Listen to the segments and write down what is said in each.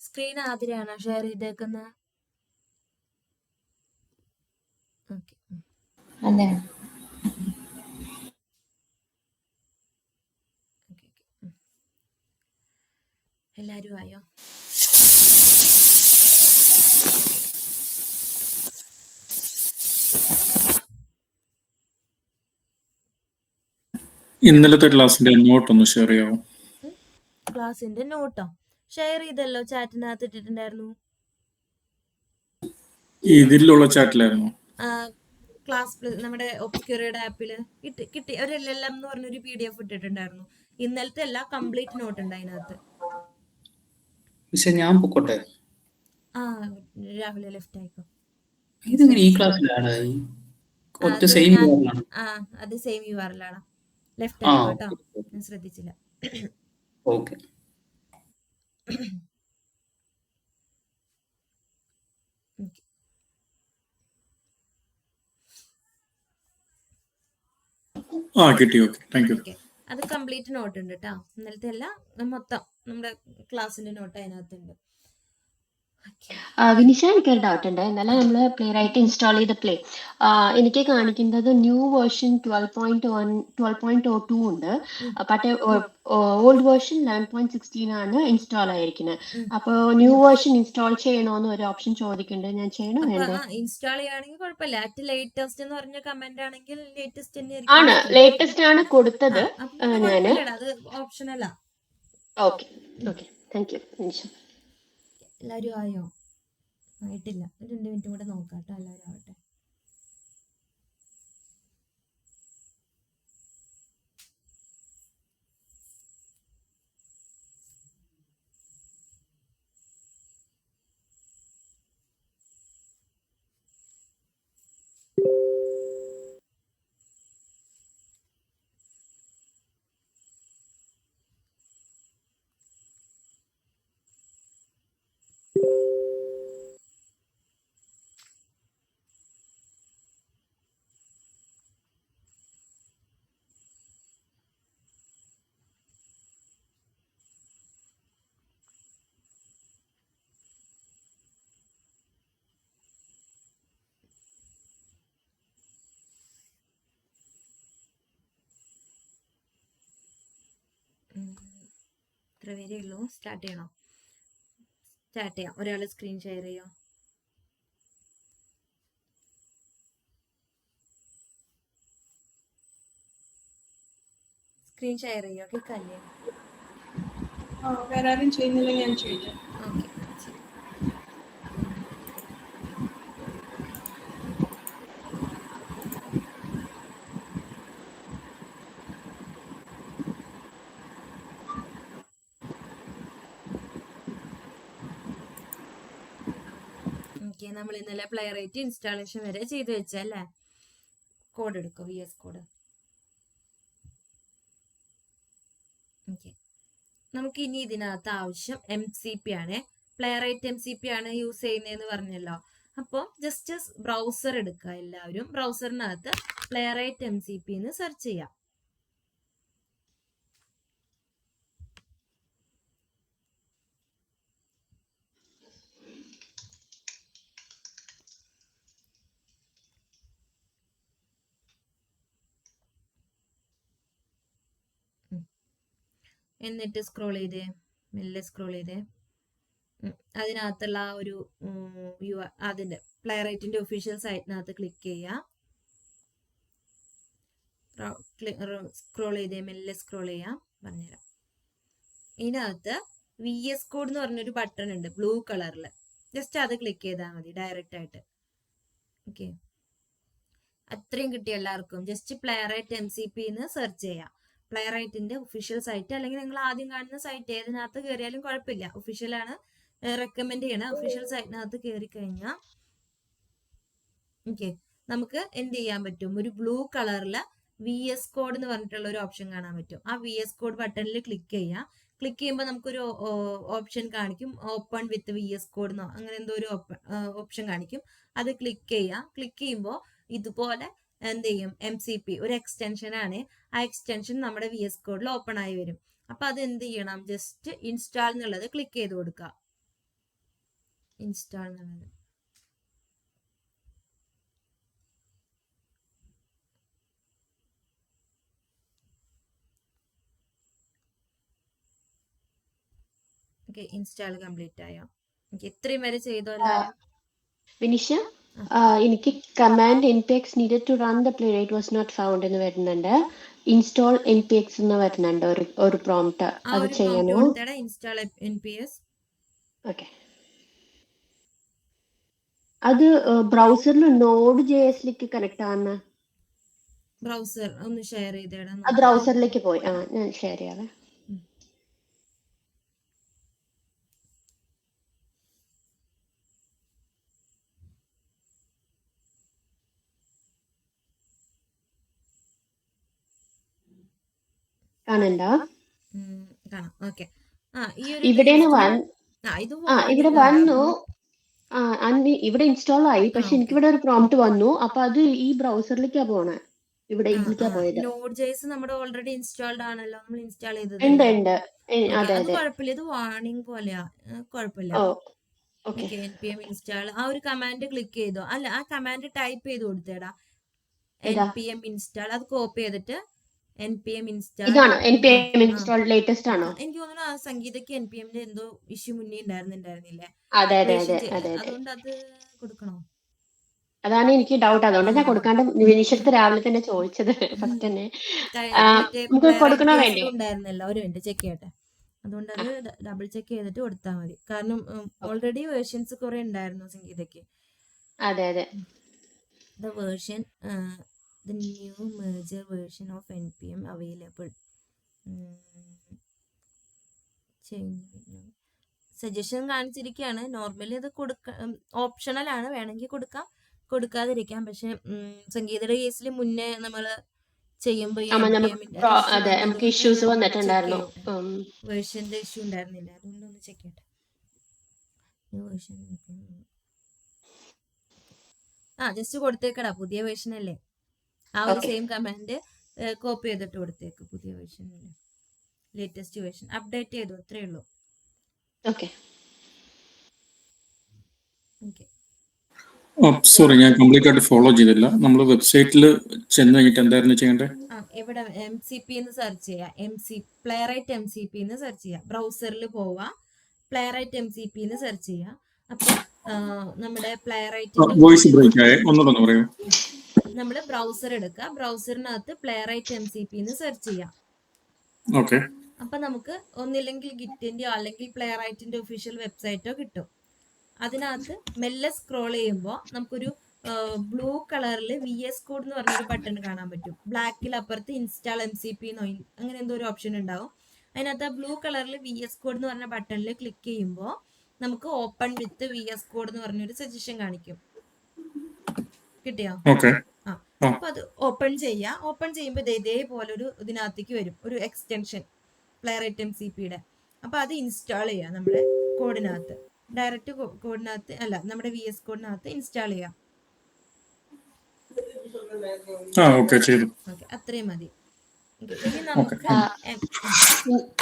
Screen ആതിരയാണോ share ചെയ്തേക്കുന്നത്? Okay. അതെ. എല്ലാരും ആയോ? ഇന്നലത്തെ ക്ലാസ്സിന്റെ നോട്ട് ഒന്ന് ഷെയർ ചെയ്യാമോ? ക്ലാസ്സിന്റെ നോട്ടോ ഷെയർ ചെയ്തല്ലോ, ചാറ്റിനകത്ത് ഇട്ടിട്ടുണ്ടായിരുന്നു. ഇതിലുള്ള ചാറ്റിലായിരുന്നു. ക്ലാസ് നമ്മുടെ ഒബ്സ്ക്യൂറിയുടെ ആപ്പില് കിട്ടി ഒരു LLM എന്ന് പറഞ്ഞൊരു PDF ഇട്ടിട്ടുണ്ടായിരുന്നു. ഇന്നലത്തെ എല്ലാ കംപ്ലീറ്റ് നോട്ട് ഉണ്ട് അതിനകത്ത്. ഞാൻ പൊക്കോട്ടെ. രാഹുലെ ലെഫ്റ്റ് ആയിക്കോ. ഇതെങ്ങനെ ഈ ക്ലാസ്സിലാണ്? അത് സെയിം URL ആണ്. ലെഫ്റ്റ് ആയിക്കോ കേട്ടോ, ഞാൻ ശ്രദ്ധിച്ചില്ല. ഓക്കെ. കിട്ടി. Okay, thank U. അത് കംപ്ലീറ്റ് നോട്ട് ഉണ്ട് കേട്ടോ. ഇന്നലത്തെ അല്ല, മൊത്തം നമ്മുടെ ക്ലാസ്സിന്റെ നോട്ട് അതിനകത്തുണ്ട്. വിനിഷ, എനിക്കൊരു ഡൗട്ട് ഉണ്ട്. ഇന്നലെ നമ്മൾ പ്ലേ റൈറ്റ് ഇൻസ്റ്റാൾ ചെയ്ത പ്ലേ എനിക്ക് കാണിക്കുന്നത് ന്യൂ വേർഷൻ 12.02 ഉണ്ട്. പക്ഷേ ഓൾഡ് വേർഷൻ 11.16 ആണ് ഇൻസ്റ്റാൾ ആയിരിക്കുന്നത്. അപ്പോൾ ന്യൂ വേർഷൻ ഇൻസ്റ്റാൾ ചെയ്യണോന്ന് ഒരു ഓപ്ഷൻ ചോദിക്കുന്നുണ്ട്. ഞാൻ ചെയ്യണോ വേണ്ടേ? ഇൻസ്റ്റാൾ ചെയ്യുകയാണെങ്കിൽ കുഴപ്പമില്ല. ലേറ്റസ്റ്റ് എന്ന് പറഞ്ഞ കമന്റ് ആണെങ്കിൽ ലേറ്റസ്റ്റ് ആണ്, ലേറ്റസ്റ്റ് ആണ് കൊടുത്തത് ഞാന്. അത് ഓപ്ഷനല്ല. Okay okay, thank you Vinisha. എല്ലാവരും ആയോ? ആയിട്ടില്ല, 2 മിനിറ്റ് കൂടെ നോക്കാം കേട്ടോ. എല്ലാവരും ആവട്ടെ. ഇത്ര പേരേ ഉള്ളൂ. സ്റ്റാർട്ട് ചെയ്യണോ? സ്റ്റാർട്ട് ചെയ്യാം. ഒരാൾ സ്ക്രീൻ ഷെയർ ചെയ്യോ? സ്ക്രീൻ ഷെയർ ചെയ്യോ? കേൾക്കല്ലേ? വേറെ ആരും ചെയ്യുന്നില്ല, ഞാൻ ചോദിക്കാം. ഓക്കെ. നമ്മൾ ഇന്നലെ പ്ലേ റൈറ്റ് ഇൻസ്റ്റാളേഷൻ വരെ ചെയ്ത് വെച്ചല്ലേ. കോഡ് എടുക്കും, VS കോഡ്. ഓക്കെ, നമുക്ക് ഇനി ഇതിനകത്ത് ആവശ്യം MCP ആണ്. പ്ലേ റൈറ്റ് MCP ആണ് യൂസ് ചെയ്യുന്നതെന്ന് പറഞ്ഞല്ലോ. അപ്പോൾ ജസ്റ്റ് ബ്രൗസർ എടുക്കുക. എല്ലാവരും ബ്രൗസറിനകത്ത് പ്ലേ റൈറ്റ് MCP എന്ന് സെർച്ച് ചെയ്യാം. എന്നിട്ട് സ്ക്രോൾ ചെയ്തേ, മെല്ലെ സ്ക്രോൾ ചെയ്തേ. അതിനകത്തുള്ള ആ ഒരു അതിന്റെ പ്ലേ റൈറ്റിന്റെ ഒഫീഷ്യൽ സൈറ്റിനകത്ത് ക്ലിക്ക് ചെയ്യുക. സ്ക്രോൾ ചെയ്തേ, മെല്ലെ സ്ക്രോൾ ചെയ്യാം, പറഞ്ഞുതരാം. ഇതിനകത്ത് VS കോഡ് എന്ന് പറഞ്ഞൊരു ബട്ടൺ ഉണ്ട് ബ്ലൂ കളറിൽ. ജസ്റ്റ് അത് ക്ലിക്ക് ചെയ്താൽ മതി ഡയറക്റ്റ് ആയിട്ട്. ഓക്കെ, അത്രയും കിട്ടി എല്ലാവർക്കും. ജസ്റ്റ് പ്ലേ റൈറ്റ് MCP എന്ന് സെർച്ച് ചെയ്യാം. പ്ലേ റൈറ്റിന്റെ ഒഫീഷ്യൽ സൈറ്റ്, അല്ലെങ്കിൽ നിങ്ങൾ ആദ്യം കാണുന്ന സൈറ്റ് ഏതിനകത്ത് കയറിയാലും കുഴപ്പമില്ല. ഒഫീഷ്യലാണ് റെക്കമെൻഡ് ചെയ്യണ. ഒഫീഷ്യൽ സൈറ്റിനകത്ത് കയറി കഴിഞ്ഞാൽ ഓക്കെ, നമുക്ക് എന്ത് ചെയ്യാൻ പറ്റും? ഒരു ബ്ലൂ കളറിൽ VS കോഡ് എന്ന് പറഞ്ഞിട്ടുള്ള ഒരു ഓപ്ഷൻ കാണാൻ പറ്റും. ആ VS കോഡ് ബട്ടണിൽ ക്ലിക്ക് ചെയ്യാം. ക്ലിക്ക് ചെയ്യുമ്പോൾ നമുക്കൊരു ഓപ്ഷൻ കാണിക്കും, ഓപ്പൺ വിത്ത് VS കോഡ് എന്നോ അങ്ങനെ എന്തോ ഒരു ഓപ്ഷൻ കാണിക്കും. അത് ക്ലിക്ക് ചെയ്യാം. ക്ലിക്ക് ചെയ്യുമ്പോൾ ഇതുപോലെ എന്ത് ചെയ്യും? MCP ഒരു എക്സ്റ്റൻഷൻ ആണ്. ആ എക്സ്റ്റൻഷൻ നമ്മുടെ VS കോഡിൽ ഓപ്പൺ ആയി വരും. അപ്പൊ അത് എന്ത് ചെയ്യണം? ജസ്റ്റ് ഇൻസ്റ്റാൾ എന്നുള്ളത് ക്ലിക്ക് ചെയ്ത് കൊടുക്കുക. ഇൻസ്റ്റാൾ എന്നുള്ളത്. ഓക്കെ, ഇൻസ്റ്റാൾ കംപ്ലീറ്റ് ആയോ? ഓക്കെ, ഇത്രയും വരെ ചെയ്തോ എല്ലാവരും? വിനിഷ, എനിക്ക് command npx needed to run the playwright was not found എന്ന് വരുന്നുണ്ട്. ഇൻസ്റ്റാൾ npx എന്ന് വരുന്നുണ്ട് ഒരു പ്രോംപ്റ്റ്. ആ അത് ഒരു പ്രോംപ്റ്റ് ചെയ്യണോ? കൊടുത്തേടാ, ഇൻസ്റ്റാൾ nps. ഓക്കെ, അത് ബ്രൗസറിൽ Node.js കണക്ട് ആവുന്ന. ബ്രൗസർ ഒന്ന് ഷെയർ ചെയ്തേടാ ആ നോക്കട്ടെ. ബ്രൗസറിലേക്ക് പോയി. ഞാൻ ഷെയർ ചെയ്യാവേ. കാണണ്ടോ? കാണാം. ഓക്കെ, ഈ ഒരു ഇവിടെയാണ് ഇത് ഇവിടെ വന്നു. ഇവിടെ ഇൻസ്റ്റാൾ ആയി, പക്ഷെ okay. എനിക്കിവിടെ ഒരു പ്രോംപ്റ്റ് വന്നു. അപ്പൊ അത് ഈ ബ്രൗസറിലേക്കാ പോണേ. ഇവിടെ ഇതിലേക്കാ പോയത്. Node.js നമ്മുടെ ഓൾറെഡി ഇൻസ്റ്റാൾഡ് ആണല്ലോ, നമ്മൾ ഇൻസ്റ്റാൾ ചെയ്തത്. ഉണ്ട്. അത് കുഴപ്പമില്ല, ഇത് വാർണിംഗ് പോലെയാ, കുഴപ്പമില്ല. ഓക്കെ, npm ഇൻസ്റ്റാൾ ആ ഒരു കമാൻഡ് ക്ലിക്ക് ചെയ്തോ? അല്ല, ആ കമാൻഡ് ടൈപ്പ് ചെയ്ത് കൊടുത്തേടാ, npm ഇൻസ്റ്റാൾ. അത് കോപ്പി ചെയ്തിട്ട് npm ഇൻസ്റ്റാൾ. ഇതാണോ npm ഇൻസ്റ്റാൾ ലേറ്റസ്റ്റ് ആണോ? എനിക്ക് തോന്നുന്നു ആ സംഗീതയ്ക്ക് npmന്റെ എന്തോ ഇഷ്യൂ മുന്നേ ഉണ്ടായിരുന്നില്ലേ? അതെ. അതുകൊണ്ട് അത് കൊടുക്കണോ? അതാണ് എനിക്ക് ഡൗട്ട്. അതുകൊണ്ട് ഞാൻ കൊടുക്കാണ്ട് വിനീഷടുത്ത് രാവിലെ തന്നെ ചോദിച്ചത്. ഫസ്റ്റ് തന്നെ നമുക്ക് കൊടുക്കണോ വേണ്ടയോ? ഉണ്ടായിരുന്നല്ലോ, ഒരു മിനിറ്റ് ചെക്ക് ചെയ്യട്ടെ. അതുകൊണ്ട് അത് ഡബിൾ ചെക്ക് ചെയ്തിട്ട് കൊടുത്താൽ മതി. കാരണം ഓൾറെഡി വേർഷൻസ് കുറെ ഉണ്ടായിരുന്നു സംഗീതയ്ക്ക്. അതെ. The version, the new merger version of npm available. Suggestion കാണിച്ചിരിക്കുകയാണ്. നോർമലി അത് ഓപ്ഷണൽ ആണ്, വേണമെങ്കിൽ കൊടുക്കാം, കൊടുക്കാതിരിക്കാം. പക്ഷെ സംഗീതയുടെ കേസിൽ മുന്നേ നമ്മൾ ചെയ്യുമ്പോൾ നമുക്ക് ഇഷ്യൂസ് വന്നിട്ടുണ്ടായിരുന്നു. വേർഷന്റെ ഇഷ്യൂ ഉണ്ടായിരുന്നില്ല. അതുകൊണ്ട് ഒന്ന് ചെക്ക് ചെയ്യട്ടെ. ജസ്റ്റ് കൊടുത്തേക്കടാ, പുതിയ വേർഷൻ അല്ലേ. ആ ഒരു സെയിം കമാൻഡ് കോപ്പി ചെയ്തിട്ട് കൊടുത്തേക്ക്. പുതിയ വേർഷൻ, ലേറ്റസ്റ്റ് വേർഷൻ അപ്ഡേറ്റ് ചെയ്തു, അത്രേ ഉള്ളൂ. ഓക്കെ. സോറി, ഞാൻ കംപ്ലീറ്റ് ആയിട്ട് ഫോളോ ചെയ്തില്ല. നമ്മൾ വെബ്സൈറ്റിൽ ചെന്ന് കഴിഞ്ഞിട്ട് എന്തായിരുന്നു ചെയ്യേണ്ടത്? ഇവിടെ MCP എന്ന് സെർച്ച് ചെയ്യാം. പ്ലേറൈറ്റ് MCP എന്ന് സെർച്ച് ചെയ്യാം. ബ്രൗസറിൽ പോവാ, പ്ലേറൈറ്റ് MCP എന്ന് സെർച്ച് ചെയ്യാം. അപ്പൊ നമ്മുടെ വോയിസ് ബ്രേക്ക് ആയേ, ഒന്നുകൂടെ പറയൂ. നമ്മൾ ബ്രൗസർ എടുക്കുക, ബ്രൗസറിനകത്ത് പ്ലേറൈറ്റ് MCP എന്ന് സെർച്ച് ചെയ്യാം. ഓക്കെ. അപ്പൊ നമുക്ക് ഒന്നില്ലെങ്കിൽ ഗിറ്റിന്റെയോ അല്ലെങ്കിൽ പ്ലേറൈറ്റിന്റെ ഒഫീഷ്യൽ വെബ്സൈറ്റോ കിട്ടും. അതിനകത്ത് മെല്ലെ സ്ക്രോൾ ചെയ്യുമ്പോൾ നമുക്കൊരു ബ്ലൂ കളറിൽ VS കോഡ് എന്ന് പറഞ്ഞൊരു ബട്ടൺ കാണാൻ പറ്റും. ബ്ലാക്കിൽ അപ്പുറത്ത് ഇൻസ്റ്റാൾ MCP അങ്ങനെ എന്തോ ഒരു ഓപ്ഷൻ ഉണ്ടാവും. അതിനകത്ത് ആ ബ്ലൂ കളറിൽ VS കോഡ് എന്ന് പറഞ്ഞ ബട്ടണിൽ ക്ലിക്ക് ചെയ്യുമ്പോൾ നമുക്ക് ഓപ്പൺ വിത്ത് VS കോഡ് എന്ന് പറഞ്ഞൊരു സജഷൻ കാണിക്കും. കിട്ടിയോ? അപ്പൊ അത് ഓപ്പൺ ചെയ്യാം. ഓപ്പൺ ചെയ്യുമ്പോൾ ഇതേപോലെ ഒരു ഇതിനകത്തേക്ക് വരും, ഒരു എക്സ്റ്റൻഷൻ പ്ലേറൈറ്റ് MCPയുടെ. അപ്പൊ അത് ഇൻസ്റ്റാൾ ചെയ്യാം നമ്മുടെ കോഡിനകത്ത്, ഡയറക്റ്റ് കോഡിനകത്ത് അല്ല, നമ്മുടെ VS കോഡിനകത്ത് ഇൻസ്റ്റാൾ ചെയ്യാം. അത്രയും മതി.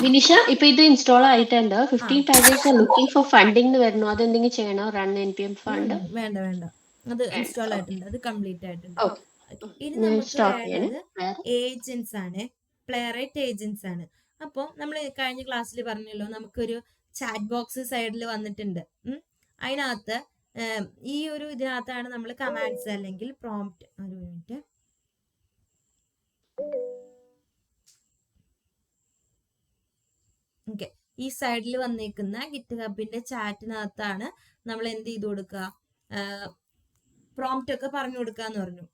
വിനിഷ, ഇപ്പൊ ഇത് ഇൻസ്റ്റാൾ ആയിട്ടുണ്ട്. 15 പാക്കേജ് ലുക്കിംഗ് ഫോർ ഫണ്ടിങ് വരുന്നു. അതെന്തെങ്കിലും ചെയ്യണോ? Run npm fund? വേണ്ട, അത് ഇൻസ്റ്റാൾ ആയിട്ടുണ്ട്, അത് കംപ്ലീറ്റ് ആയിട്ടുണ്ട്. ഇനി നമുക്ക് വേണ്ടത് ഏജൻസ് ആണ്, പ്ലേറൈറ്റ് ഏജൻസ് ആണ്. അപ്പോൾ നമ്മൾ കഴിഞ്ഞ ക്ലാസ്സിൽ പറഞ്ഞല്ലോ, നമുക്കൊരു ചാറ്റ് ബോക്സ് സൈഡിൽ വന്നിട്ടുണ്ട്. അതിനകത്ത് ഈ ഒരു ഇതിനകത്താണ് നമ്മൾ കമാൻഡ്സ് അല്ലെങ്കിൽ പ്രോംപ്റ്റ്. ഒരു മിനിറ്റ്, ഓക്കെ. ഈ സൈഡിൽ വന്നേക്കുന്ന ഗിറ്റ് ഹബിന്റെ ചാറ്റിനകത്താണ് നമ്മൾ എന്ത് ചെയ്ത് കൊടുക്കുക, പ്രോംപ്റ്റ് ഒക്കെ പറഞ്ഞു കൊടുക്കാന്ന് പറഞ്ഞു.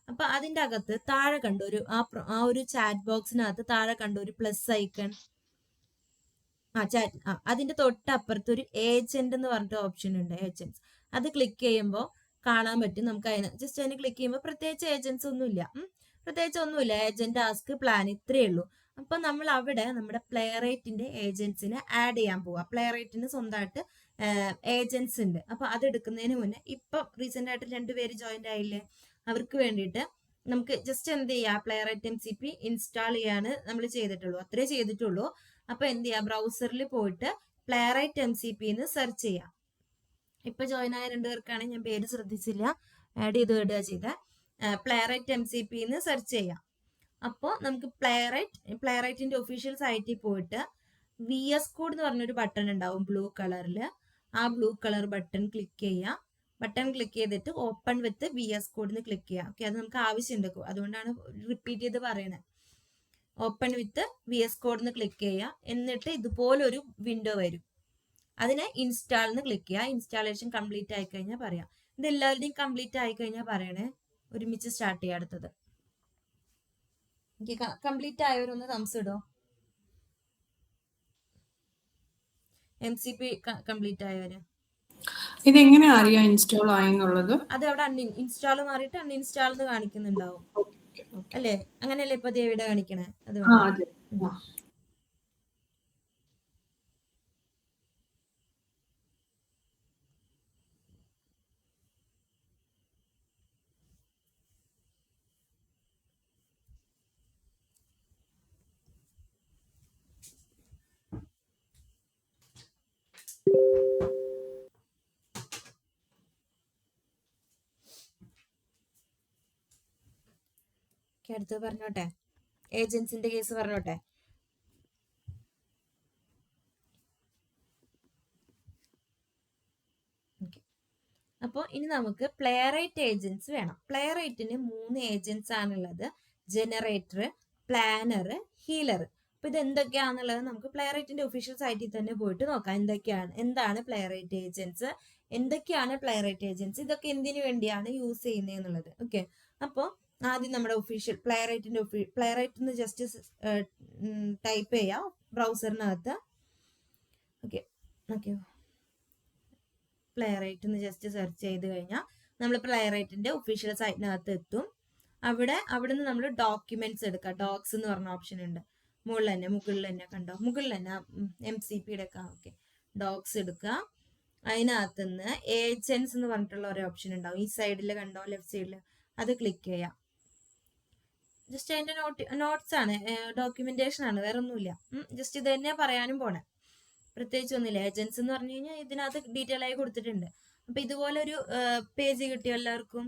അപ്പൊ അതിന്റെ അകത്ത് താഴെ കണ്ടു ആ ഒരു ചാറ്റ് ബോക്സിനകത്ത് താഴെ കണ്ടു ഒരു പ്ലസ് ഐക്കൺ. അതിന്റെ തൊട്ടപ്പുറത്ത് ഒരു ഏജന്റ് എന്ന് പറഞ്ഞിട്ട് ഓപ്ഷൻ ഉണ്ട്, ഏജൻസ്. അത് ക്ലിക്ക് ചെയ്യുമ്പോൾ കാണാൻ പറ്റും നമുക്ക്. അതിന് ക്ലിക്ക് ചെയ്യുമ്പോൾ പ്രത്യേകിച്ച് ഏജൻസ് ഒന്നുമില്ല, ഏജന്റ്, ടാസ്ക്, പ്ലാൻ, ഇത്രയേ ഉള്ളൂ. അപ്പൊ നമ്മൾ അവിടെ നമ്മുടെ പ്ലേറൈറ്റിന്റെ ഏജൻസിനെ ആഡ് ചെയ്യാൻ പോവാ. പ്ലേറൈറ്റിന് സ്വന്തമായിട്ട് ഏജൻസ് ഉണ്ട്. അപ്പൊ അത് എടുക്കുന്നതിന് മുന്നേ ഇപ്പൊ റീസെന്റ് ആയിട്ട് 2 പേര് ജോയിന്റ് ആയില്ലേ, അവർക്ക് വേണ്ടിയിട്ട് നമുക്ക് ജസ്റ്റ് എന്ത് ചെയ്യാം, പ്ലേറൈറ്റ് MCP ഇൻസ്റ്റാൾ ചെയ്യാണ് നമ്മൾ ചെയ്തിട്ടുള്ളൂ, അത്രേ ചെയ്തിട്ടുള്ളൂ. അപ്പൊ എന്ത് ചെയ്യാം, ബ്രൗസറിൽ പോയിട്ട് പ്ലേറൈറ്റ് MCP എന്ന് സെർച്ച് ചെയ്യാം. ഇപ്പൊ ജോയിൻ ആയ 2 പേർക്കാണ് ഞാൻ പേര് ശ്രദ്ധിച്ചില്ല, ആഡ് ചെയ്ത് വിടുക ചെയ്ത. പ്ലേറൈറ്റ് MCP എന്ന് സെർച്ച് ചെയ്യാം. അപ്പോൾ നമുക്ക് പ്ലേറൈറ്റിന്റെ ഒഫീഷ്യൽ സൈറ്റിൽ പോയിട്ട് VS കോഡ് എന്ന് പറഞ്ഞൊരു ബട്ടൺ ഉണ്ടാവും ബ്ലൂ കളറിൽ. ആ ബ്ലൂ കളർ ബട്ടൺ ക്ലിക്ക് ചെയ്യാം. ബട്ടൺ ക്ലിക്ക് ചെയ്തിട്ട് ഓപ്പൺ വിത്ത് VS കോഡ് എന്ന് ക്ലിക്ക് ചെയ്യാം. ഓക്കെ, അത് നമുക്ക് ആവശ്യമുണ്ട്, അതുകൊണ്ടാണ് റിപ്പീറ്റ് ചെയ്ത് പറയണത്. ഓപ്പൺ വിത്ത് VS കോഡ് എന്ന് ക്ലിക്ക് ചെയ്യുക. എന്നിട്ട് ഇതുപോലൊരു വിൻഡോ വരും. അതിനെ ഇൻസ്റ്റാൾ എന്ന് ക്ലിക്ക് ചെയ്യുക. ഇൻസ്റ്റാളേഷൻ കംപ്ലീറ്റ് ആയി കഴിഞ്ഞാൽ പറയാം. ഇത് എല്ലാവരുടെയും കംപ്ലീറ്റ് ആയി കഴിഞ്ഞാൽ പറയണേ, ഒരുമിച്ച് സ്റ്റാർട്ട് ചെയ്യാം അടുത്തത്. എനിക്ക് കംപ്ലീറ്റ് ആയവരൊന്ന് തംസ് ഇടോ. MCP കംപ്ലീറ്റ് ആയവര്. ഇതെങ്ങനെ അറിയാം ഇൻസ്റ്റാൾ ആയെന്നുള്ളത്? അത് അവിടെ ഇൻസ്റ്റാൾ മാറിയിട്ട് അൺഇൻസ്റ്റാൾ എന്ന് കാണിക്കുന്നുണ്ടാവും അല്ലേ? അങ്ങനെയല്ലേ ഇപ്പൊ ദേവിയുടെ കാണിക്കണേ? അത് അതെ. അടുത്ത് പറഞ്ഞോട്ടെ, ഏജൻസിന്റെ കേസ് പറഞ്ഞോട്ടെ. അപ്പോൾ ഇനി നമുക്ക് പ്ലേറൈറ്റ് ഏജൻസ് വേണം. പ്ലേറൈറ്റിന് 3 ഏജൻസ് ആണുള്ളത്: ജനറേറ്റർ, പ്ലാനർ, ഹീലർ. അപ്പൊ ഇത് എന്തൊക്കെയാണെന്നുള്ളത് നമുക്ക് പ്ലേറൈറ്റിന്റെ ഒഫീഷ്യൽ സൈറ്റിൽ തന്നെ പോയിട്ട് നോക്കാം. എന്താണ് പ്ലേറൈറ്റ് ഏജൻസ്, എന്തൊക്കെയാണ് പ്ലേറൈറ്റ് ഏജൻസ്, ഇതൊക്കെ എന്തിനു വേണ്ടിയാണ് യൂസ് ചെയ്യുന്നത് എന്നുള്ളത്. ഓക്കെ, അപ്പോൾ ആദ്യം നമ്മുടെ ഒഫീഷ്യൽ പ്ലേറൈറ്റ് എന്ന് ജസ്റ്റ് ടൈപ്പ് ചെയ്യാം ബ്രൗസറിനകത്ത്. ഓക്കെ, പ്ലേറൈറ്റ് എന്ന് ജസ്റ്റ് സെർച്ച് ചെയ്ത് കഴിഞ്ഞാൽ നമ്മൾ പ്ലേറൈറ്റിന്റെ ഒഫീഷ്യൽ സൈറ്റിനകത്ത് എത്തും. അവിടെ നിന്ന് നമ്മൾ ഡോക്യുമെന്റ്സ് എടുക്കാം. ഡോക്സ് എന്ന് പറഞ്ഞ ഓപ്ഷൻ ഉണ്ട് മുകളിൽ തന്നെ കണ്ടോ, മുകളിൽ തന്നെ MCPയുടെ ഒക്കെ. ഓക്കെ, ഡോക്സ് എടുക്കുക. അതിനകത്ത് നിന്ന് ഏജൻസ് എന്ന് പറഞ്ഞിട്ടുള്ള ഒരു ഓപ്ഷൻ ഉണ്ടാവും. ഈ സൈഡിൽ കണ്ടോ, ലെഫ്റ്റ് സൈഡിൽ, അത് ക്ലിക്ക് ചെയ്യാം. ജസ്റ്റ് അതിന്റെ നോട്ട്സ് ആണ്, ഡോക്യുമെന്റേഷൻ ആണ്, വേറെ ഒന്നുമില്ല. ജസ്റ്റ് ഇത് തന്നെ പറയാനും പോണേ, പ്രത്യേകിച്ച് ഒന്നുമില്ല. ഏജൻസ് എന്ന് പറഞ്ഞു കഴിഞ്ഞാൽ ഇതിനകത്ത് ഡീറ്റെയിൽ ആയി കൊടുത്തിട്ടുണ്ട്. അപ്പൊ ഇതുപോലെ ഒരു പേജ് കിട്ടിയോ എല്ലാവർക്കും?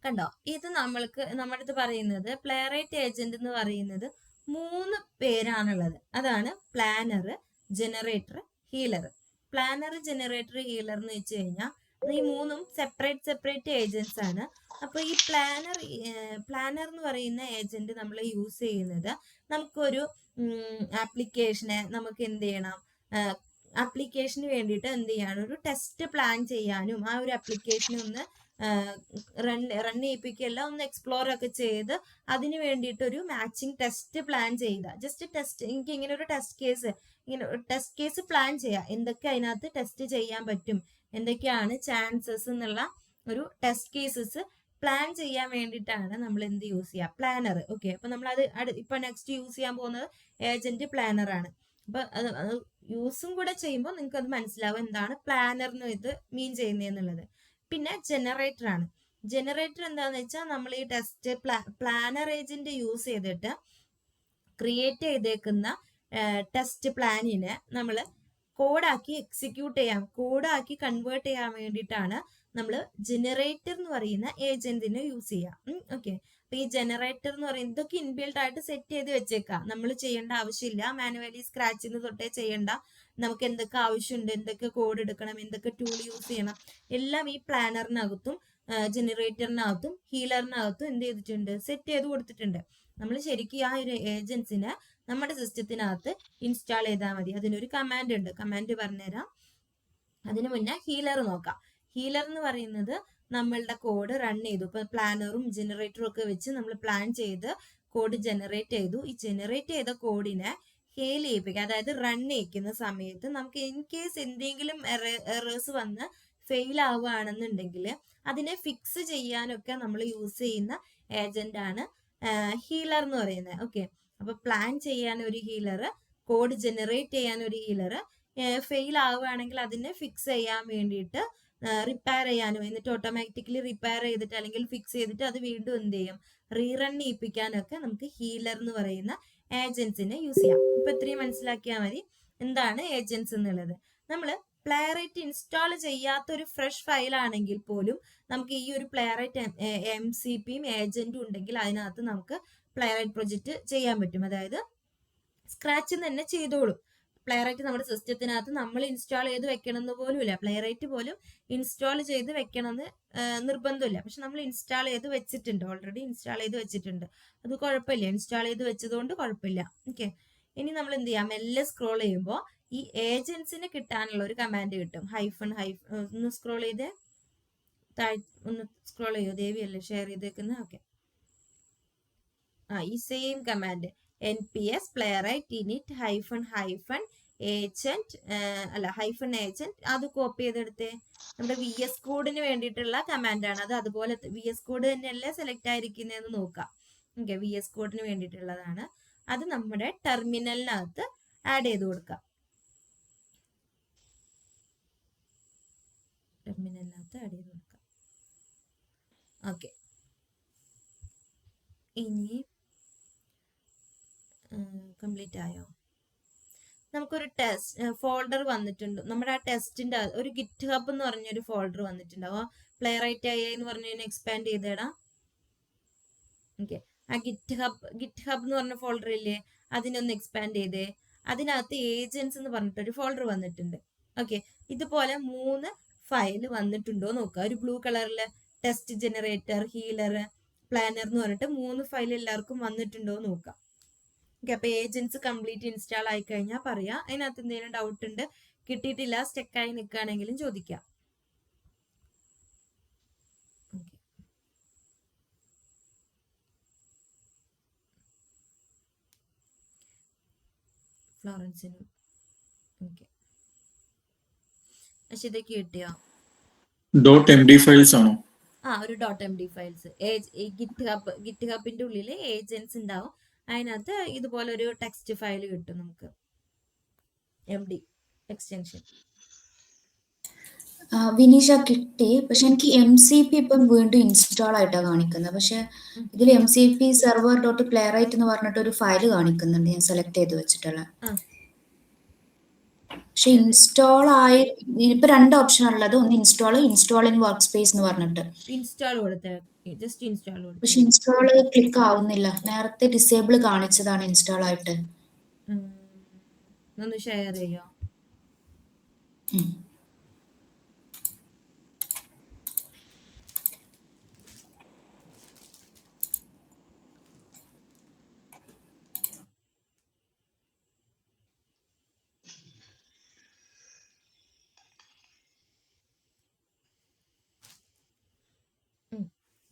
കണ്ടോ, ഇത് നമ്മുടെ അടുത്ത് പറയുന്നത് പ്ലേറൈറ്റ് ഏജന്റ് എന്ന് പറയുന്നത് 3 പേരാണുള്ളത്. അതാണ് planner, generator, healer. Planner, generator, healer എന്ന് വെച്ച് കഴിഞ്ഞാൽ ഈ 3ഉം സെപ്പറേറ്റ് ഏജൻസ് ആണ്. അപ്പൊ ഈ പ്ലാനർ എന്ന് പറയുന്ന ഏജന്റ് നമ്മൾ യൂസ് ചെയ്യുന്നത് നമുക്കൊരു ആപ്ലിക്കേഷനെ നമുക്ക് എന്ത് ചെയ്യണം, ആപ്ലിക്കേഷന് വേണ്ടിയിട്ട് എന്ത് ചെയ്യണം, ഒരു ടെസ്റ്റ് പ്ലാൻ ചെയ്യാനും ആ ഒരു ആപ്ലിക്കേഷനെ ഒന്ന് റൺ ചെയ്യിപ്പിക്കുകയല്ല, ഒന്ന് എക്സ്പ്ലോർ ഒക്കെ ചെയ്ത് അതിന് വേണ്ടിയിട്ട് ഒരു മാച്ചിങ് ടെസ്റ്റ് പ്ലാൻ ചെയ്യുക. ജസ്റ്റ് എനിക്ക് ഇങ്ങനെ ഒരു ടെസ്റ്റ് കേസ് പ്ലാൻ ചെയ്യാം, എന്തൊക്കെ അതിനകത്ത് ടെസ്റ്റ് ചെയ്യാൻ പറ്റും, എന്തൊക്കെയാണ് ചാൻസസ് എന്നുള്ള ഒരു ടെസ്റ്റ് കേസസ് പ്ലാൻ ചെയ്യാൻ വേണ്ടിയിട്ടാണ് നമ്മൾ എന്ത് യൂസ് ചെയ്യുക, പ്ലാനർ. ഓക്കെ, അപ്പൊ നമ്മൾ അത് ഇപ്പൊ നെക്സ്റ്റ് യൂസ് ചെയ്യാൻ പോകുന്നത് ഏജന്റ് പ്ലാനർ ആണ്. അപ്പൊ അത് യൂസും കൂടെ ചെയ്യുമ്പോൾ നിങ്ങൾക്ക് അത് മനസ്സിലാവും എന്താണ് പ്ലാനറിന് ഇത് മീൻ ചെയ്യുന്നതെന്നുള്ളത്. പിന്നെ ജനറേറ്റർ ആണ്. ജനറേറ്റർ എന്താന്ന് വെച്ചാൽ നമ്മൾ ഈ ടെസ്റ്റ് പ്ലാനർ ഏജന്റ് യൂസ് ചെയ്തിട്ട് ക്രിയേറ്റ് ചെയ്തേക്കുന്ന ടെസ്റ്റ് പ്ലാനിനെ നമ്മൾ കോഡാക്കി കോഡാക്കി കൺവേർട്ട് ചെയ്യാൻ വേണ്ടിയിട്ടാണ് നമ്മൾ ജനറേറ്റർ എന്ന് പറയുന്ന ഏജന്റിനെ യൂസ് ചെയ്യാം. ഓക്കെ, അപ്പൊ ഈ ജനറേറ്റർ എന്ന് പറയുന്നത് ഇതൊക്കെ ഇൻബിൽട്ട് ആയിട്ട് സെറ്റ് ചെയ്ത് വെച്ചേക്കാം, നമ്മൾ ചെയ്യേണ്ട ആവശ്യമില്ല. മാനുവലി സ്ക്രാച്ചിൽ തൊട്ടേ ചെയ്യണ്ട. നമുക്ക് എന്തൊക്കെ ആവശ്യമുണ്ട്, എന്തൊക്കെ കോഡ് എടുക്കണം, എന്തൊക്കെ ടൂൾ യൂസ് ചെയ്യണം, എല്ലാം ഈ പ്ലാനറിനകത്തും ജനറേറ്ററിനകത്തും ഹീലറിനകത്തും എന്ത് ചെയ്തിട്ടുണ്ട്, സെറ്റ് ചെയ്ത് കൊടുത്തിട്ടുണ്ട്. നമ്മൾ ശരിക്കും ആ ഒരു ഏജൻസിനെ നമ്മുടെ സിസ്റ്റത്തിനകത്ത് ഇൻസ്റ്റാൾ ചെയ്താൽ മതി. അതിനൊരു കമാൻഡ് ഉണ്ട്, കമാൻഡ് പറഞ്ഞുതരാം. അതിനു മുന്നേ ഹീലർ നോക്കാം. ഹീലർ എന്ന് പറയുന്നത് നമ്മളുടെ കോഡ് റൺ ചെയ്തു. ഇപ്പൊ പ്ലാനറും ജനറേറ്ററും ഒക്കെ വെച്ച് നമ്മൾ പ്ലാൻ ചെയ്ത് കോഡ് ജനറേറ്റ് ചെയ്തു. ഈ ജനറേറ്റ് ചെയ്ത കോഡിനെ ഹെയിൽ ചെയ്യിപ്പിക്കുക, അതായത് റൺ ചെയ്യിക്കുന്ന സമയത്ത് നമുക്ക് ഇൻ കേസ് എന്തെങ്കിലും എറേഴ്സ് വന്ന് ഫെയിൽ ആവുകയാണെന്നുണ്ടെങ്കിൽ അതിനെ ഫിക്സ് ചെയ്യാനൊക്കെ നമ്മൾ യൂസ് ചെയ്യുന്ന ഏജന്റ് ആണ് ഹീലർ എന്ന് പറയുന്നത്. ഓക്കെ, അപ്പൊ പ്ലാൻ ചെയ്യാൻ ഒരു ഹീലർ, കോഡ് ജനറേറ്റ് ചെയ്യാൻ ഒരു ഹീലർ, ഫെയിൽ ആവുകയാണെങ്കിൽ അതിനെ ഫിക്സ് ചെയ്യാൻ വേണ്ടിയിട്ട് റിപ്പയർ ചെയ്യാനും, എന്നിട്ട് ഓട്ടോമാറ്റിക്കലി റിപ്പയർ ചെയ്തിട്ട് അല്ലെങ്കിൽ ഫിക്സ് ചെയ്തിട്ട് അത് വീണ്ടും എന്ത് ചെയ്യും, റീറൺ ചെയ്യിപ്പിക്കാനൊക്കെ നമുക്ക് ഹീലർ എന്ന് പറയുന്ന ഏജൻസിനെ യൂസ് ചെയ്യാം. ഇപ്പൊ ഇത്രയും മനസ്സിലാക്കിയാൽ മതി. എന്താണ് ഏജൻസ് എന്നുള്ളത്. നമ്മൾ പ്ലേറൈറ്റ് ഇൻസ്റ്റാൾ ചെയ്യാത്ത ഒരു ഫ്രഷ് ഫയൽ ആണെങ്കിൽ പോലും നമുക്ക് ഈ ഒരു പ്ലേറൈറ്റ് MCPയും ഏജന്റും ഉണ്ടെങ്കിൽ അതിനകത്ത് നമുക്ക് പ്ലേറൈറ്റ് പ്രൊജക്റ്റ് ചെയ്യാൻ പറ്റും. അതായത് സ്ക്രാച്ചിൽ തന്നെ ചെയ്തോളും. പ്ലേറൈറ്റ് നമ്മുടെ സിസ്റ്റത്തിനകത്ത് നമ്മൾ ഇൻസ്റ്റാൾ ചെയ്ത് വെക്കണമെന്ന് പോലും ഇല്ല. പ്ലേറൈറ്റ് പോലും ഇൻസ്റ്റാൾ ചെയ്ത് വെക്കണമെന്ന് നിർബന്ധമില്ല. പക്ഷെ നമ്മൾ ഇൻസ്റ്റാൾ ചെയ്ത് വെച്ചിട്ടുണ്ട്, ഓൾറെഡി ഇൻസ്റ്റാൾ ചെയ്ത് വെച്ചിട്ടുണ്ട്, അത് കുഴപ്പമില്ല. ഇൻസ്റ്റാൾ ചെയ്ത് വെച്ചതുകൊണ്ട് കുഴപ്പമില്ല. ഓക്കെ, ഇനി നമ്മൾ എന്ത് ചെയ്യാം, മെല്ലെ സ്ക്രോൾ ചെയ്യുമ്പോൾ ഈ ഏജൻസിന് കിട്ടാനുള്ള ഒരു കമാൻഡ് കിട്ടും. ഒന്ന് സ്ക്രോൾ ചെയ്തേ, ഒന്ന് സ്ക്രോൾ ചെയ്യോ, ദേവിയല്ലേ ഷെയർ ചെയ്തേക്കുന്നത്. ഓക്കെ, ഈ same command nps playwright init -agent -agent അത് കോപ്പി ചെയ്തെടുത്തേ. നമ്മുടെ VS കോഡിന് വേണ്ടിയിട്ടുള്ള കമാൻഡാണ് അത്. അതുപോലെ VS കോഡ് തന്നെയല്ലേ സെലക്ട് ആയിരിക്കുന്നതെന്ന് നോക്കാം. ഓക്കെ, VS കോഡിന് വേണ്ടിയിട്ടുള്ളതാണ് അത്. നമ്മുടെ ടെർമിനലിനകത്ത് ആഡ് ചെയ്ത് കൊടുക്കാം. ഓക്കെ, ഇനി കംപ്ലീറ്റ് ആയോ? നമുക്കൊരു ടെസ്റ്റ് ഫോൾഡർ വന്നിട്ടുണ്ട്. നമ്മുടെ ആ ടെസ്റ്റിന്റെ ഒരു ഗിറ്റ് ഹബ് എന്ന് പറഞ്ഞൊരു ഫോൾഡർ വന്നിട്ടുണ്ടാവും. പ്ലേറൈറ്റ് AI എന്ന് പറഞ്ഞതിനെ എക്സ്പാൻഡ് ചെയ്തേടാ. ഓക്കെ, ആ ഗിറ്റ് ഹബ് എന്ന് പറഞ്ഞ ഫോൾഡർ ഇല്ലേ, അതിനൊന്ന് എക്സ്പാൻഡ് ചെയ്തേ. അതിനകത്ത് ഏജൻസ് എന്ന് പറഞ്ഞിട്ടൊരു ഫോൾഡർ വന്നിട്ടുണ്ട്. ഓക്കെ, ഇതുപോലെ 3 ഫയൽ വന്നിട്ടുണ്ടോ നോക്കുക. ഒരു ബ്ലൂ കളറില് ടെസ്റ്റ് ജനറേറ്റർ, ഹീലർ, പ്ലാനർ എന്ന് പറഞ്ഞിട്ട് 3 ഫയൽ എല്ലാവർക്കും വന്നിട്ടുണ്ടോ നോക്കാം. ഓക്കെ, അപ്പൊ ഏജൻസ് കംപ്ലീറ്റ് ഇൻസ്റ്റാൾ ആയി കഴിഞ്ഞാൽ പറയാം. അതിനകത്ത് എന്തെങ്കിലും ഡൗട്ട് ഉണ്ട്, കിട്ടിയിട്ടില്ല, സ്റ്റെക്കായി നിൽക്കുകയാണെങ്കിലും ചോദിക്കാം. ഫ്ലോറൻസിനും ഓക്കെ, അശ്വതയ്ക്ക് കിട്ടിയോ? .md ഫയൽസ് ആണോ? ഒരു .md ഫയൽസ്. ഗിറ്റ് ഹബിന്റെ ഉള്ളിൽ ഏജൻസ് ഉണ്ടാവും. അതിനകത്ത് ഇതുപോലെ ഒരു ടെക്സ്റ്റ് ഫയൽ കിട്ടും നമുക്ക്, MD എക്സ്റ്റൻഷൻ. വിനീഷ കിട്ടി. പക്ഷെ എനിക്ക് MCP ഇപ്പം വീണ്ടും ഇൻസ്റ്റാൾ ആയിട്ടാണ് കാണിക്കുന്നത്. പക്ഷെ ഇതിൽ MCP server.playwright എന്ന് പറഞ്ഞിട്ട് ഒരു ഫയൽ കാണിക്കുന്നുണ്ട് ഞാൻ സെലക്ട് ചെയ്ത് വെച്ചിട്ടുള്ള. പക്ഷെ ഇൻസ്റ്റാൾ ആയി ഇപ്പൊ 2 ഓപ്ഷൻ ഉള്ളത്. ഒന്ന് ഇൻസ്റ്റാൾ ഇൻ വർക്ക് സ്പേസ് എന്ന് പറഞ്ഞിട്ട് ഇൻസ്റ്റാൾ കൊടുത്തേ, ജസ്റ്റ് ഇൻസ്റ്റാൾ കൊടുത്തു. പക്ഷെ ഇൻസ്റ്റാൾ ക്ലിക്ക് ആവുന്നില്ല. നേരത്തെ ഡിസേബിൾ കാണിച്ചതാണ് ഇൻസ്റ്റാൾ ആയിട്ട്. ഒന്ന് ഷെയർ ചെയ്യോ?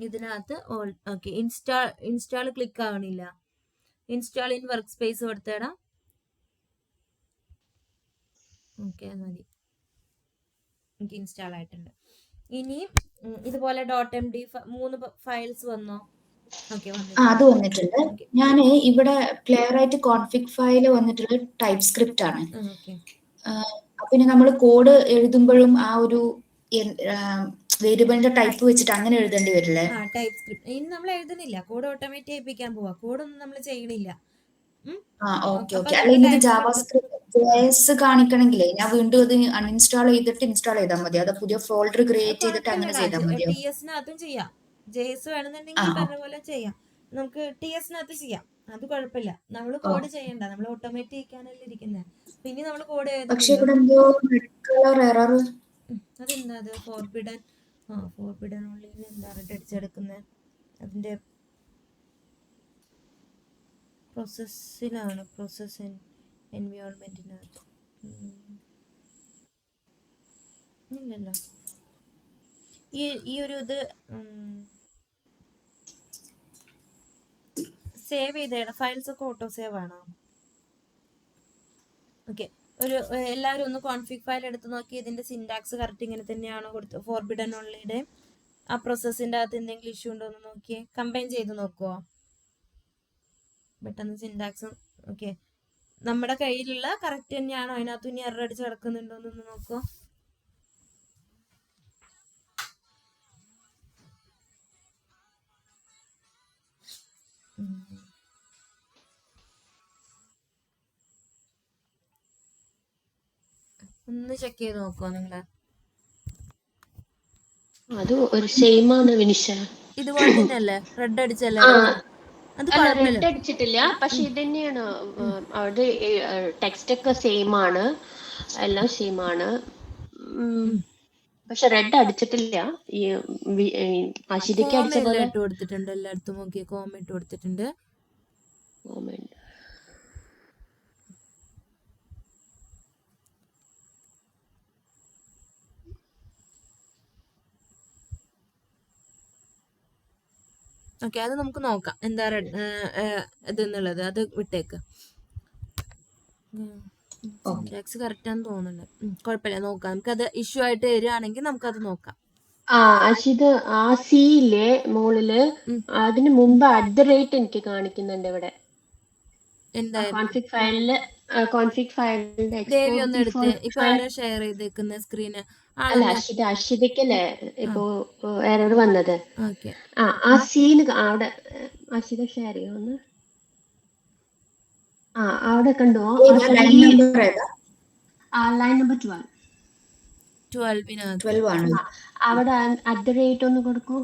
ഇതിനകത്ത് ഓക്കെ, ഇൻസ്റ്റാൾ ക്ലിക്ക് ആവണില്ല. ഇൻസ്റ്റാൾ ഇൻ വർക്ക് സ്പേസ് കൊടുത്തേടാ. ഓക്കെ, മതി, എനിക്ക് ഇൻസ്റ്റാൾ ആയിട്ടുണ്ട്. ഇനി ഇതുപോലെ .md 3 ഫയൽസ് വന്നോ? ഓക്കെ, അത് വന്നിട്ടുണ്ട്. ഞാൻ ഇവിടെ പ്ലേറൈറ്റ് കോൺഫിഗ് ഫയൽ വന്നിട്ടുള്ള ടൈപ്പ് സ്ക്രിപ്റ്റ് ആണ്. പിന്നെ നമ്മൾ കോഡ് എഴുതുമ്പോഴും ആ ഒരു വേരിയബിളിന്റെ ടൈപ്പ് വെച്ചിട്ട് അങ്ങനെ എഴുതേണ്ടി വരില്ലേ? ടൈപ്പ് സ്ക്രിപ്റ്റ് ഇനി നമ്മൾ എഴുതുന്നില്ല, കോഡ് ഓട്ടോമേറ്റ് ചെയ്യിപ്പിക്കാൻ പോവാ. കോഡൊന്നും നമ്മൾ ചെയ്യണില്ല. അല്ലെങ്കിൽ ജാവാസ്ക്രിപ്റ്റ് JS കാണിക്കണമെങ്കിലേ ഞാൻ വീണ്ടും അത് അൺഇൻസ്റ്റാൾ ചെയ്തിട്ട് ഇൻസ്റ്റാൾ ചെയ്താൽ മതി. അത് പുതിയ ഫോൾഡർ ക്രിയേറ്റ് ചെയ്തിട്ട് അങ്ങനെ ചെയ്താൽ മതിയോ? TS-നകത്തും ചെയ്യാം. JS വേണമെന്നുണ്ടെങ്കിൽ പറഞ്ഞ പോലെ ചെയ്യാം. നമുക്ക് TS-നകത്ത് ചെയ്യാം, അത് കുഴപ്പമില്ല. നമ്മൾ കോഡ് ചെയ്യണ്ട, നമ്മൾ ഓട്ടോമേറ്റ് ചെയ്യിക്കാനല്ലേ ഇരിക്കുന്നത്. പിന്നെ നമ്മൾ കോഡ് പക്ഷെ ഇവിടെ എന്തോ റെഡ് കളർ എറർ. അതെന്താ അത്? ഫോർബിഡൻ ഓൺലി എന്താണ് അടിച്ചെടുക്കുന്നത്? അതിന്റെ പ്രോസസ്സിലാണ്, പ്രോസസ് എൻവയോൺമെന്റിനകത്ത് ഇല്ലല്ലോ. ഈ ഒരു ഇത് സേവ് ചെയ്തേടാ. ഫയൽസ് ഒക്കെ ഓട്ടോ സേവ് ആണോ? ഓക്കെ, എല്ലാവരും ഒന്ന് കോൺഫിഗ് ഫയൽ എടുത്ത് നോക്കി ഇതിന്റെ സിൻടാക്സ് കറക്റ്റ് ഇങ്ങനെ തന്നെയാണോ കൊടുത്തത്? ഫോർബിഡൻ ഓൺലിയുടെ ആ പ്രോസസ്സിന്റെ അകത്ത് എന്തെങ്കിലും ഇഷ്യൂ ഉണ്ടോ എന്ന് നോക്കിയേ, കമ്പൈൻ ചെയ്ത് നോക്കുവോ പെട്ടെന്ന് സിൻടാക്സ്. ഓക്കെ, നമ്മുടെ കയ്യിലുള്ള കറക്റ്റ് തന്നെയാണോ? അതിനകത്ത് ഇനി എറർ അടിച്ച് കിടക്കുന്നുണ്ടോ എന്നൊന്ന് നോക്കുവോ. ഒന്ന് ചെക്ക് ചെയ്ത് നോക്കുമോ നിങ്ങള്? അത് ഒരു സെയിം ആണ് വിനിഷ. ഇതുപോലെ തന്നെയല്ലേ റെഡ് അടിച്ചല്ലേ ആ ഇറക്കിയത്? അത് അല്ല, കുഴപ്പമില്ല. റെഡ് അടിച്ചിട്ടില്ല, പക്ഷെ ഇത് തന്നെയാണ്. അവിടെ ടെക്സ്റ്റ് ഒക്കെ സെയിം ആണ്, എല്ലാം സെയിം ആണ്. പക്ഷെ റെഡ് അടിച്ചിട്ടില്ല. ഈ അശിതയ്ക്ക് അടിച്ച കോമ എല്ലാം പോലെ. ഇട്ട് കൊടുത്തിട്ടുണ്ട്, എല്ലായിടത്തും നോക്കിയ കോമ ഇട്ട് കൊടുത്തിട്ടുണ്ട്. Moment. ഓക്കെ, അത് നമുക്ക് നോക്കാം എന്താ ഇതെന്നുള്ളത്. അത് വിട്ടേക്ക്. സിൻടാക്സ് കറക്റ്റ് ആണെന്ന് തോന്നുന്നുണ്ട്. കുഴപ്പമില്ല, നോക്കാം. നമുക്കത് ഇഷ്യൂ ആയിട്ട് വരികയാണെങ്കിൽ നമുക്കത് നോക്കാം. അശിത്, ആ സിയിലെ മുകളില് അതിന് മുമ്പ് @ എനിക്ക് കാണിക്കുന്നുണ്ട് ഇവിടെ. എന്തായിരുന്നു കോൺഫിഗ് ഫയലിന്റെ ദേവി എക്സ്പോർട്ട് ഒന്ന് എടുത്ത്? ഡിഫോൾട്ട് ഇപ്പൊ ഫയൽ. ആരാ ഷെയർ ചെയ്തേക്കുന്ന സ്ക്രീന്? അല്ല, ആളൊന്ന്. അശിതയ്ക്കല്ലേ ഇപ്പോ എറർ വന്നത്. ഓക്കെ, ആ സീന് അവിടെ അശിത ഷെയർ ചെയ്യുമെന്ന്. അവിടെ കണ്ടോ? ലൈൻ നമ്പർ ഏതാ? Line number 12. 12 12 ആണ്. അവിടെ @ ഒന്ന് കൊടുക്കൂ.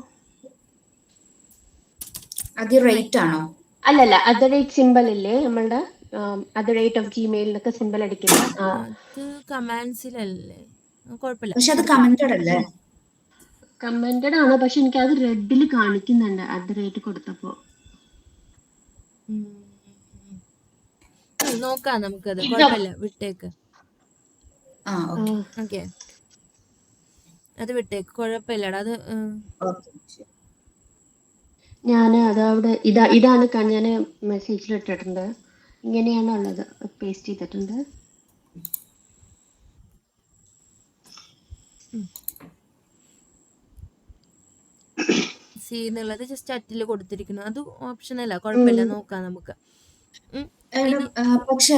അത് റേറ്റ് ആണോ? അല്ലല്ല, @ സിമ്പിൾ ഇല്ലേ നമ്മളുടെ @gmail എന്നൊക്കെ സിമ്പിൾ അടിക്കില്ല. അത് കമാൻഡ്സിലല്ലേ? കുഴപ്പമില്ല. പക്ഷെ അത് കമന്റഡ് അല്ലേ? കമന്റഡ് ആണ്, പക്ഷെ എനിക്ക് അത് റെഡിൽ കാണിക്കുന്നുണ്ട് @ കൊടുത്തപ്പോ. നോക്കാം നമുക്കത്. കുഴപ്പമില്ല, വിട്ടേക്ക്. ഓക്കെ, അത് വിട്ടേക്ക്, കുഴപ്പമില്ലടാ. അത് ഞാൻ അതവിടെ ഇതാണ് ഞാൻ മെസ്സേജിൽ ഇട്ടിട്ടുണ്ട്. ഇങ്ങനെയാണ് ഉള്ളത്, പേസ്റ്റ് ചെയ്തിട്ടുണ്ട്. സി എന്നുള്ളത് ജസ്റ്റ് അറ്റിൽ കൊടുത്തിരിക്കുന്നു. അത് ഓപ്ഷനല്ല, കുഴപ്പമില്ല, നോക്കാം നമുക്ക്. പക്ഷേ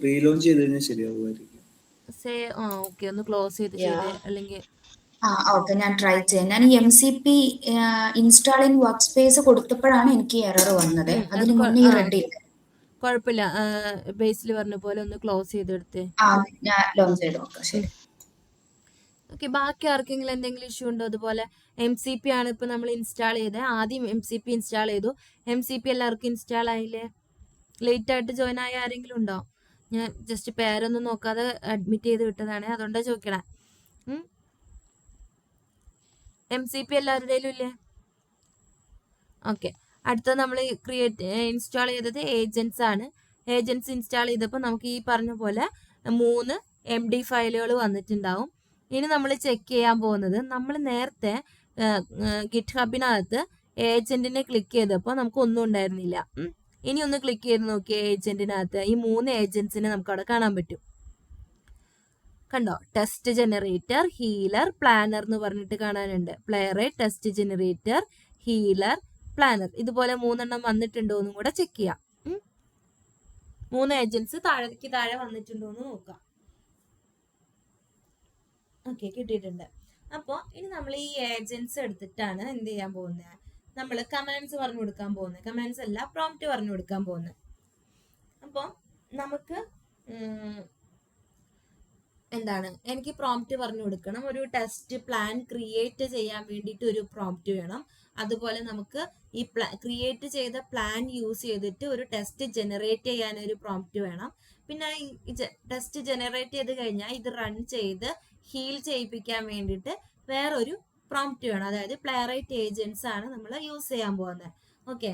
റീലോഞ്ച് ചെയ്ത് കഴിഞ്ഞാൽ ശരിയാവുമായിരിക്കും. ഓക്കെ, ഒന്ന് ക്ലോസ് ചെയ്ത് അല്ലെങ്കിൽ ഓക്കെ, ഞാൻ ട്രൈ ചെയ്യാം. ഞാൻ MCP install in workspace കൊടുത്തപ്പോഴാണ് എനിക്ക് എറർ വന്നത്. അതിന് മുന്നേ റെഡി ഇല്ല. കുഴപ്പമില്ല, ബേസിൽ പറഞ്ഞ പോലെ ഒന്ന് ക്ലോസ് ചെയ്തെടുത്തേ. ഞാൻ ലോഞ്ച് ചെയ്ത് നോക്കാം. ശരി. ഓക്കെ, ബാക്കി ആർക്കെങ്കിലും എന്തെങ്കിലും ഇഷ്യൂ ഉണ്ടോ? അതുപോലെ MCP ആണ് ഇപ്പൊ നമ്മൾ ഇൻസ്റ്റാൾ ചെയ്തത്. ആദ്യം MCP ഇൻസ്റ്റാൾ ചെയ്തു. MCP എല്ലാവർക്കും ഇൻസ്റ്റാൾ ആയില്ലേ? ലേറ്റ് ആയിട്ട് ജോയിൻ ആയ ആരെങ്കിലും ഉണ്ടോ? ഞാൻ ജസ്റ്റ് പേരൊന്നും നോക്കാതെ അഡ്മിറ്റ് ചെയ്ത് വിട്ടതാണ്, അതുകൊണ്ടാണ് ചോദിക്കണേ. MCP എല്ലാവരുടെയും ഇല്ലേ? ഓക്കെ, അടുത്ത നമ്മൾ ഇൻസ്റ്റാൾ ചെയ്തത് ഏജൻസ് ആണ്. ഏജൻസ് ഇൻസ്റ്റാൾ ചെയ്തപ്പോൾ നമുക്ക് ഈ പറഞ്ഞ പോലെ 3 MD ഫയലുകൾ വന്നിട്ടുണ്ടാവും. ഇനി നമ്മൾ ചെക്ക് ചെയ്യാൻ പോകുന്നത്, നമ്മൾ നേരത്തെ ഗിറ്റ് ഹബിനകത്ത് ഏജന്റിനെ ക്ലിക്ക് ചെയ്തപ്പോൾ നമുക്ക് ഒന്നും ഉണ്ടായിരുന്നില്ല. ഇനി ഒന്ന് ക്ലിക്ക് ചെയ്ത് നോക്കിയ ഏജന്റിനകത്ത് ഈ 3 ഏജൻസിനെ നമുക്ക് അവിടെ കാണാൻ പറ്റും. കണ്ടോ? ടെസ്റ്റ് ജനറേറ്റർ, ഹീലർ, പ്ലാനർ എന്ന് പറഞ്ഞിട്ട് കാണാനുണ്ട്. പ്ലെയറൈറ്റ്, ടെസ്റ്റ് ജനറേറ്റർ, ഹീലർ, പ്ലാനർ. ഇതുപോലെ 3 എണ്ണം വന്നിട്ടുണ്ടോ എന്നും കൂടെ ചെക്ക് ചെയ്യാം. 3 ഏജൻസ് താഴെ വന്നിട്ടുണ്ടോ എന്ന് നോക്കാം. ഓക്കെ, കിട്ടിയിട്ടുണ്ട്. അപ്പോൾ ഇനി നമ്മൾ ഈ ഏജൻസ് എടുത്തിട്ടാണ് എന്ത് ചെയ്യാൻ പോകുന്നത്? നമ്മൾ കമാൻഡ്സ് പറഞ്ഞു കൊടുക്കാൻ പോകുന്നത്. കമാൻഡ്സ് അല്ല, പ്രോംപ്റ്റ് പറഞ്ഞു കൊടുക്കാൻ പോകുന്നത്. അപ്പോൾ നമുക്ക് എന്താണ്, എനിക്ക് പ്രോംപ്റ്റ് പറഞ്ഞു കൊടുക്കണം. ഒരു ടെസ്റ്റ് പ്ലാൻ ക്രിയേറ്റ് ചെയ്യാൻ വേണ്ടിയിട്ട് ഒരു പ്രോംപ്റ്റ് വേണം. അതുപോലെ നമുക്ക് ഈ ക്രിയേറ്റ് ചെയ്ത പ്ലാൻ യൂസ് ചെയ്തിട്ട് ഒരു ടെസ്റ്റ് ജനറേറ്റ് ചെയ്യാൻ ഒരു പ്രോംപ്റ്റ് വേണം. പിന്നെ ഈ ടെസ്റ്റ് ജനറേറ്റ് ചെയ്ത് കഴിഞ്ഞാൽ ഇത് റൺ ചെയ്ത് ഹീൽ ചെയ്യിപ്പിക്കാൻ വേണ്ടിയിട്ട് വേറൊരു പ്രോംപ്റ്റ് വേണം. അതായത് പ്ലെയറൈറ്റ് ഏജൻസ് ആണ് നമ്മൾ യൂസ് ചെയ്യാൻ പോകുന്നത്. ഓക്കെ,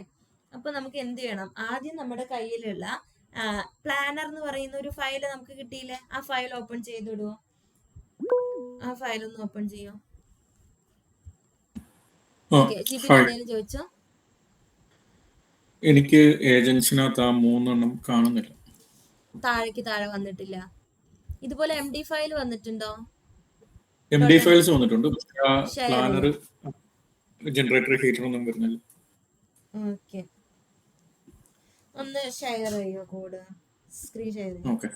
അപ്പൊ നമുക്ക് എന്ത് ചെയ്യണം? ആദ്യം നമ്മുടെ കയ്യിലുള്ള പ്ലാനർ എന്ന് പറയുന്ന ഒരു ഫയൽ നമുക്ക് കിട്ടിയില്ലേ? ആ ഫയൽ ഓപ്പൺ ചെയ്തിടുവോ? ആ ഫയൽ ഒന്ന് ഓപ്പൺ ചെയ്യോ? ചോദിച്ചോ. എനിക്ക് ഏജൻസിനകത്ത് ആ 3 എണ്ണം കാണുന്നില്ല. താഴെ വന്നിട്ടില്ല. ഇതുപോലെ MD ഫയൽ വന്നിട്ടുണ്ടോ? MD ഫയൽസ് വന്നിട്ടുണ്ട്. പ്ലാനർ, ജനറേറ്റർ, ഹീറ്റർ ഒന്നും വരുന്നില്ല. ഓക്കെ, ഒന്ന് ഷെയർ ചെയ്യോ കോഡ്? സ്ക്രീൻ ഷെയർ ചെയ്യോ? ഓക്കെ,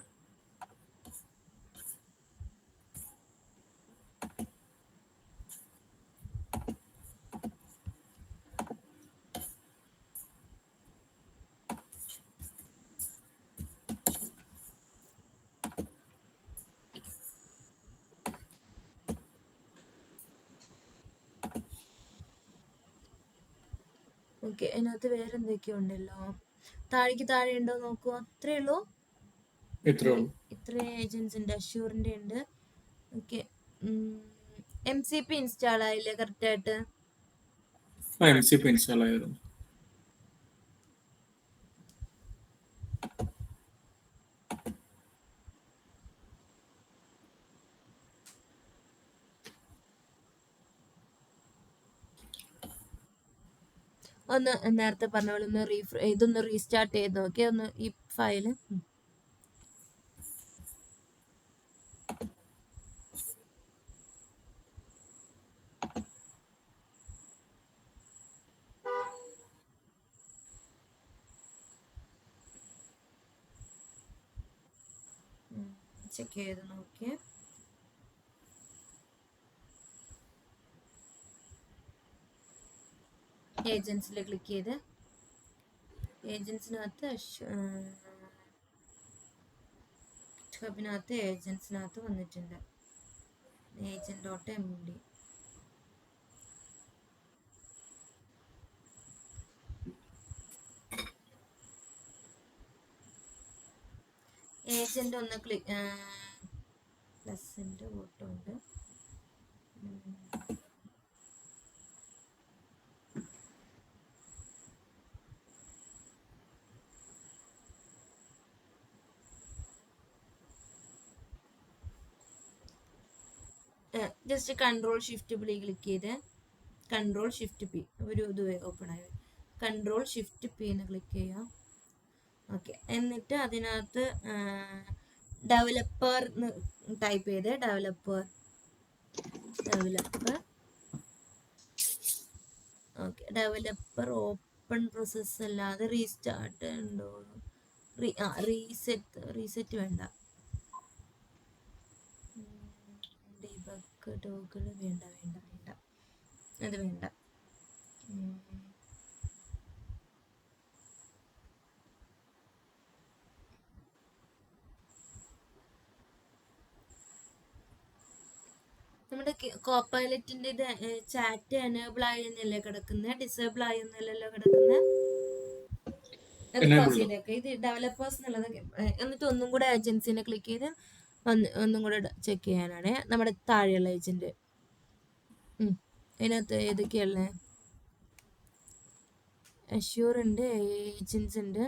ഓക്കെ, അതിനകത്ത് വേറെ എന്തൊക്കെയോ ഉണ്ടല്ലോ. താഴേക്ക് താഴെ ഉണ്ടോ നോക്കുക. അത്രേ ഉള്ളൂ. ഇത്രേ ഉള്ളൂ. ഇത്ര ഏജൻസ് ഉണ്ട്. അഷ്യൂറിന്റെ ഉണ്ട്. ഓക്കെ, MCP ഇൻസ്റ്റാൾ ആയില്ലേ കറക്റ്റ് ആയിട്ട്? MCP ഇൻസ്റ്റാൾ ആയിരുന്നു. ഒന്ന് നേരത്തെ പറഞ്ഞ പോലെ ഒന്ന് ഇതൊന്ന് റീസ്റ്റാർട്ട് ചെയ്ത് നോക്കിയേ ഒന്ന് ഈ ഫയല്. ചെക്ക് ചെയ്ത് നോക്കിയേ. ഏജൻസിൽ ക്ലിക്ക് ചെയ്ത് ഏജൻസിനകത്ത് ഹബിനകത്ത് ഏജൻസിനകത്ത് വന്നിട്ടുണ്ട് agent.md. ഏജന്റ് ഒന്ന് ക്ലിക്ക് പ്ലസിന്റെ ഫോട്ടോ ഉണ്ട്. ജസ്റ്റ് Ctrl+Shift+P ക്ലിക്ക് ചെയ്ത് Ctrl+Shift+P ഒരു ഇത് ഓപ്പൺ ആയി. Ctrl+Shift+P എന്ന് ക്ലിക്ക് ചെയ്യാം. ഓക്കെ, എന്നിട്ട് അതിനകത്ത് ഡെവലപ്പർ ടൈപ്പ് ചെയ്ത് developer okay, developer open process അല്ലാതെ റീസ്റ്റാർട്ട് ഉണ്ടോ? റീസെറ്റ് വേണ്ട. ഡിബഗ് ടോഗിൾ വേണ്ട അത് വേണ്ട. നമ്മുടെ കോപ്പൈലറ്റിന്റെ ഇത് ചാറ്റ് എനേബിൾ ആയെന്നല്ലേ കിടക്കുന്നത്, ഡിസേബിൾ ആയെന്നല്ലല്ലോ കിടക്കുന്നത്. അത് ക്ലോസ് ചെയ്തേക്കെ. ഇത് ഡെവലപ്പേഴ്സ് എന്നുള്ളത്. എന്നിട്ട് ഒന്നും കൂടെ ഏജൻസിനെ ക്ലിക്ക് ചെയ്ത് ഒന്നും കൂടെ ചെക്ക് ചെയ്യാനാണ് നമ്മുടെ താഴെയുള്ള ഏജന്റ്. അതിനകത്ത് ഏതൊക്കെയുള്ളത്? അഷ്യൂർ ഉണ്ട്, ഏജൻസ് ഉണ്ട്.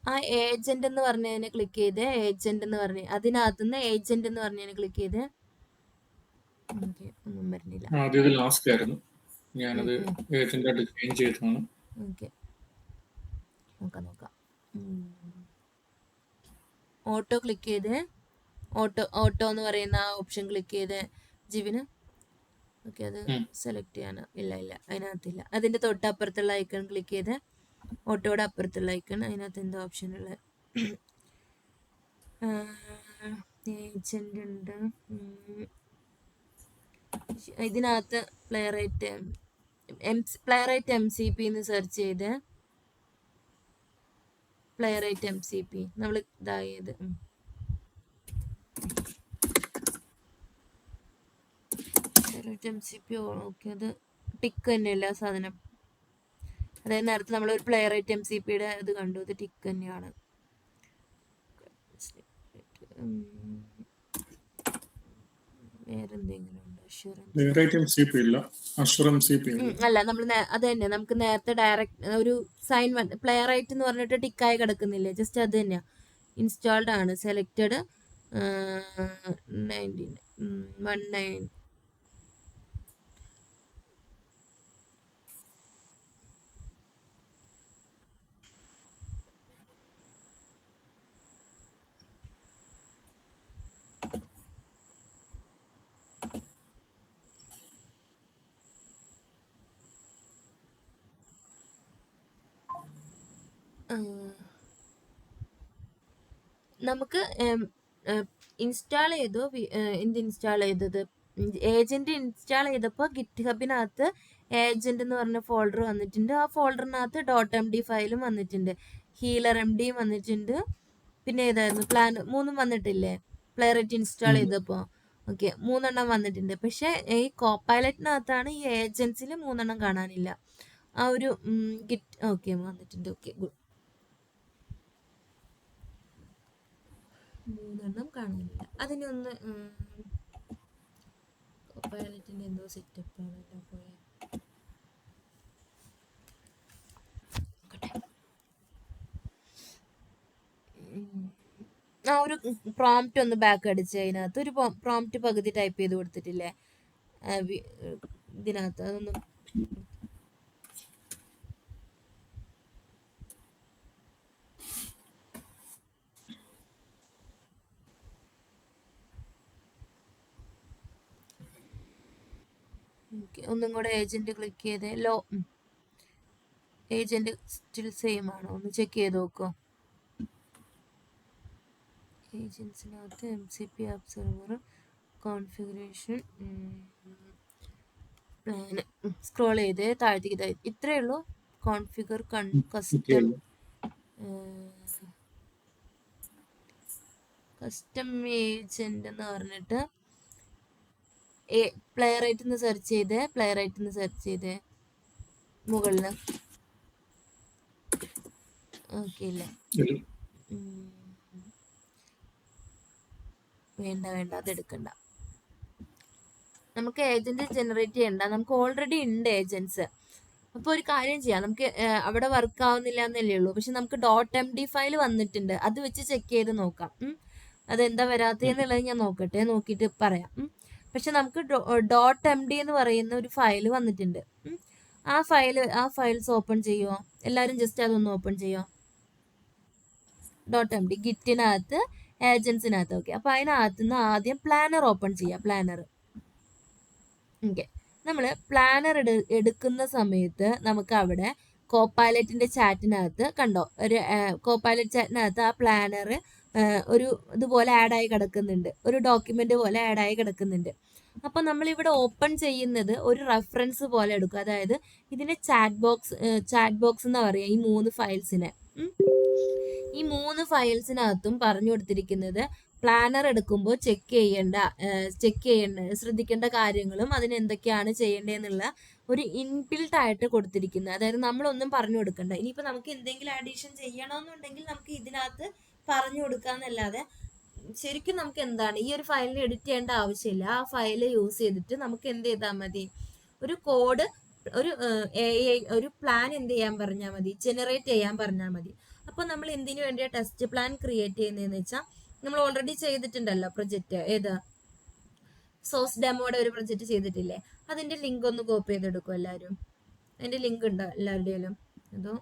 ആ ഏജന്റ് എന്ന് പറഞ്ഞതിനെ ക്ലിക്ക് ചെയ്ത് അതിനകത്തുനിന്ന് ഏജന്റ് എന്ന് പറഞ്ഞതിനെ ക്ലിക്ക് ചെയ്ത് ഒന്നും വരുന്നില്ല. ആദ്യം ലാസ്റ്റ് ആയിരുന്നു, ഞാനത് ഏജന്റായിട്ട് ചേഞ്ച് ചെയ്തതാണ്. ഓക്കെ, നോക്കാം. ഓട്ടോ ക്ലിക്ക് ചെയ്ത് ഓട്ടോ എന്ന് പറയുന്ന ആ ഓപ്ഷൻ ക്ലിക്ക് ചെയ്ത് ജിവിന്. ഓക്കെ, അത് സെലക്ട് ചെയ്യാനോ? ഇല്ല, അതിനകത്തില്ല. അതിന്റെ തൊട്ടപ്പുറത്തുള്ള ഐക്കൺ ക്ലിക്ക് ചെയ്ത് ഓട്ടോയുടെ അപ്പുറത്തുള്ള ഐക്കൺ, അതിനകത്ത് എന്താ ഓപ്ഷൻ ഉള്ളത്? ഏജന്റ് ഉണ്ട്. ഇതിനകത്ത് പ്ലെയറൈറ്റ് MCP എന്ന് സെർച്ച് ചെയ്ത് പ്ലെയറൈറ്റ് MCP നമ്മൾ ഇതായത്. MCP ഓക്കെ, അത് ടിക്ക് തന്നെയല്ല സാധനം. അതായത് നേരത്തെ നമ്മളൊരു പ്ലെയറൈറ്റ് MCPയുടെ ഇത് കണ്ടു, ഇത് ടിക്ക് തന്നെയാണ്. വേറെന്തെങ്കിലും ഉണ്ടോ? അല്ല, നമ്മൾ അത് തന്നെ നമുക്ക് നേരത്തെ ഡയറക്റ്റ് ഒരു സൈൻ പ്ലെയറൈറ്റ് എന്ന് പറഞ്ഞിട്ട് ടിക്കായി കിടക്കുന്നില്ലേ, ജസ്റ്റ് അത് തന്നെയാ. ഇൻസ്റ്റാൾഡ് ആണ്, സെലക്റ്റഡ് 19 നമുക്ക് ഇൻസ്റ്റാൾ ചെയ്തു. എന്ത് ഇൻസ്റ്റാൾ ചെയ്തത്? ഏജന്റ് ഇൻസ്റ്റാൾ ചെയ്തപ്പോൾ ഗിറ്റ് ഹബിനകത്ത് ഏജന്റ് എന്ന് പറഞ്ഞ ഫോൾഡർ വന്നിട്ടുണ്ട്. ആ ഫോൾഡറിനകത്ത് .md ഫയലും വന്നിട്ടുണ്ട്, ഹീലർ MDയും വന്നിട്ടുണ്ട്. പിന്നെ ഏതായിരുന്നു? പ്ലാൻ 3 വന്നിട്ടില്ലേ പ്ലെയറൈറ്റ് ഇൻസ്റ്റാൾ ചെയ്തപ്പോൾ? ഓക്കെ 3 വന്നിട്ടുണ്ട്. പക്ഷെ ഈ കോപ്പൈലറ്റിനകത്താണ് ഈ ഏജൻസിൽ 3 കാണാനില്ല. ആ ഒരു ഗിറ്റ് ഓക്കെ വന്നിട്ടുണ്ട്. Okay good. 3 കാണാനില്ല. അതിനൊന്ന് കോപ്പൈലറ്റിന്റെ എന്തോ സെറ്റപ്പ് ആണ് പോയെ. ആ ഒരു പ്രോംപ്റ്റ് ഒന്ന് ബാക്ക് അടിച്ച് അതിനകത്ത് ഒരു പ്രോംപ്റ്റ് പകുതി ടൈപ്പ് ചെയ്ത് കൊടുത്തിട്ടില്ലേ ഇതിനകത്ത്, അതൊന്ന് ഒന്നും കൂടെ ഏജന്റ് ക്ലിക്ക് ചെയ്ത് ഏജന്റ് സ്റ്റിൽ സെയിം ആണോ ഒന്ന് ചെക്ക് ചെയ്ത് നോക്കോ. ഏജൻസിനകത്ത് MCP app server configuration plan scroll ചെയ്ത് താഴത്തേക്ക് ഇത്രയേ ഉള്ളൂ. കോൺഫിഗർ കസ്റ്റം ഏജന്റ് എന്ന് പറഞ്ഞിട്ട് പ്ലേ റൈറ്റ് സെർച്ച് ചെയ്ത് മുകളിൽ ഓക്കെ ഇല്ലേ. വേണ്ട അതെടുക്കണ്ട. നമുക്ക് ഏജന്റ് ജനറേറ്റ് ചെയ്യണ്ട, നമുക്ക് ഓൾറെഡി ഉണ്ട് ഏജൻസ്. അപ്പോൾ ഒരു കാര്യം ചെയ്യാം, നമുക്ക് അവിടെ വർക്ക് ആവുന്നില്ല എന്നല്ലേ ഉള്ളൂ. പക്ഷെ നമുക്ക് .md ഫയൽ വന്നിട്ടുണ്ട്, അത് വെച്ച് ചെക്ക് ചെയ്ത് നോക്കാം. അതെന്താ വരാത്തതെന്നുള്ളത് ഞാൻ നോക്കിയിട്ട് പറയാം. പക്ഷെ നമുക്ക് .md എന്ന് പറയുന്ന ഒരു ഫയൽ വന്നിട്ടുണ്ട്. ആ ഫയൽസ് ഓപ്പൺ ചെയ്യുമോ എല്ലാവരും? ജസ്റ്റ് അതൊന്ന് ഓപ്പൺ ചെയ്യുമോ? .md ഗിറ്റിനകത്ത് ഏജൻസിനകത്ത്. ഓക്കെ, അപ്പോൾ അതിനകത്ത് നിന്ന് ആദ്യം പ്ലാനർ ഓപ്പൺ ചെയ്യാം. പ്ലാനർ ഓക്കെ, നമ്മൾ പ്ലാനർ എടുക്കുന്ന സമയത്ത് നമുക്ക് അവിടെ കോപ്പൈലറ്റിന്റെ ചാറ്റിനകത്ത് കണ്ടോ, ഒരു കോപ്പൈലറ്റ് ചാറ്റിനകത്ത് ആ പ്ലാനർ ഒരു ഇതുപോലെ ആഡായി കിടക്കുന്നുണ്ട്, ഒരു ഡോക്യുമെന്റ് പോലെ ആഡായി കിടക്കുന്നുണ്ട്. അപ്പോൾ നമ്മളിവിടെ ഓപ്പൺ ചെയ്യുന്നത് ഒരു റെഫറൻസ് പോലെ എടുക്കും. അതായത് ഇതിനെ ചാറ്റ് ബോക്സ് എന്നാ പറയുക ഈ 3 ഫയൽസിനെ. ഈ 3 ഫയൽസിനകത്തും പറഞ്ഞു കൊടുത്തിരിക്കുന്നത് പ്ലാനർ എടുക്കുമ്പോൾ ചെക്ക് ചെയ്യേണ്ട ശ്രദ്ധിക്കേണ്ട കാര്യങ്ങളും അതിന് എന്തൊക്കെയാണ് ചെയ്യേണ്ടതെന്നുള്ള ഒരു ഇൻബിൽട്ട് ആയിട്ട് കൊടുത്തിരിക്കുന്നത്. അതായത് നമ്മളൊന്നും പറഞ്ഞു കൊടുക്കണ്ട. ഇനിയിപ്പോൾ നമുക്ക് എന്തെങ്കിലും അഡീഷൻ ചെയ്യണമെന്നുണ്ടെങ്കിൽ നമുക്ക് ഇതിനകത്ത് പറഞ്ഞു കൊടുക്കാന്നല്ലാതെ ശരിക്കും നമുക്ക് എന്താണ് ഈ ഒരു ഫയലിൽ എഡിറ്റ് ചെയ്യേണ്ട ആവശ്യമില്ല. ആ ഫയൽ യൂസ് ചെയ്തിട്ട് നമുക്ക് എന്ത് ചെയ്താൽ മതി, ഒരു കോഡ് ഒരു പ്ലാൻ എന്ത് ചെയ്യാൻ പറഞ്ഞാൽ മതി, ജനറേറ്റ് ചെയ്യാൻ പറഞ്ഞാൽ മതി. അപ്പോൾ നമ്മൾ എന്തിനു വേണ്ടിയാണ് ടെസ്റ്റ് പ്ലാൻ ക്രിയേറ്റ് ചെയ്യുന്നതെന്ന് വെച്ചാൽ നമ്മൾ ഓൾറെഡി ചെയ്തിട്ടുണ്ടല്ലോ പ്രൊജക്റ്റ്. ഏത് സോഴ്സ് ഡെമോയുടെ ഒരു പ്രൊജക്റ്റ് ചെയ്തിട്ടില്ലേ, അതിന്റെ ലിങ്ക് ഒന്ന് കോപ്പി ചെയ്തെടുക്കും എല്ലാവരും. അതിന്റെ ലിങ്ക് ഉണ്ടോ എല്ലാവരുടെയും? അതോ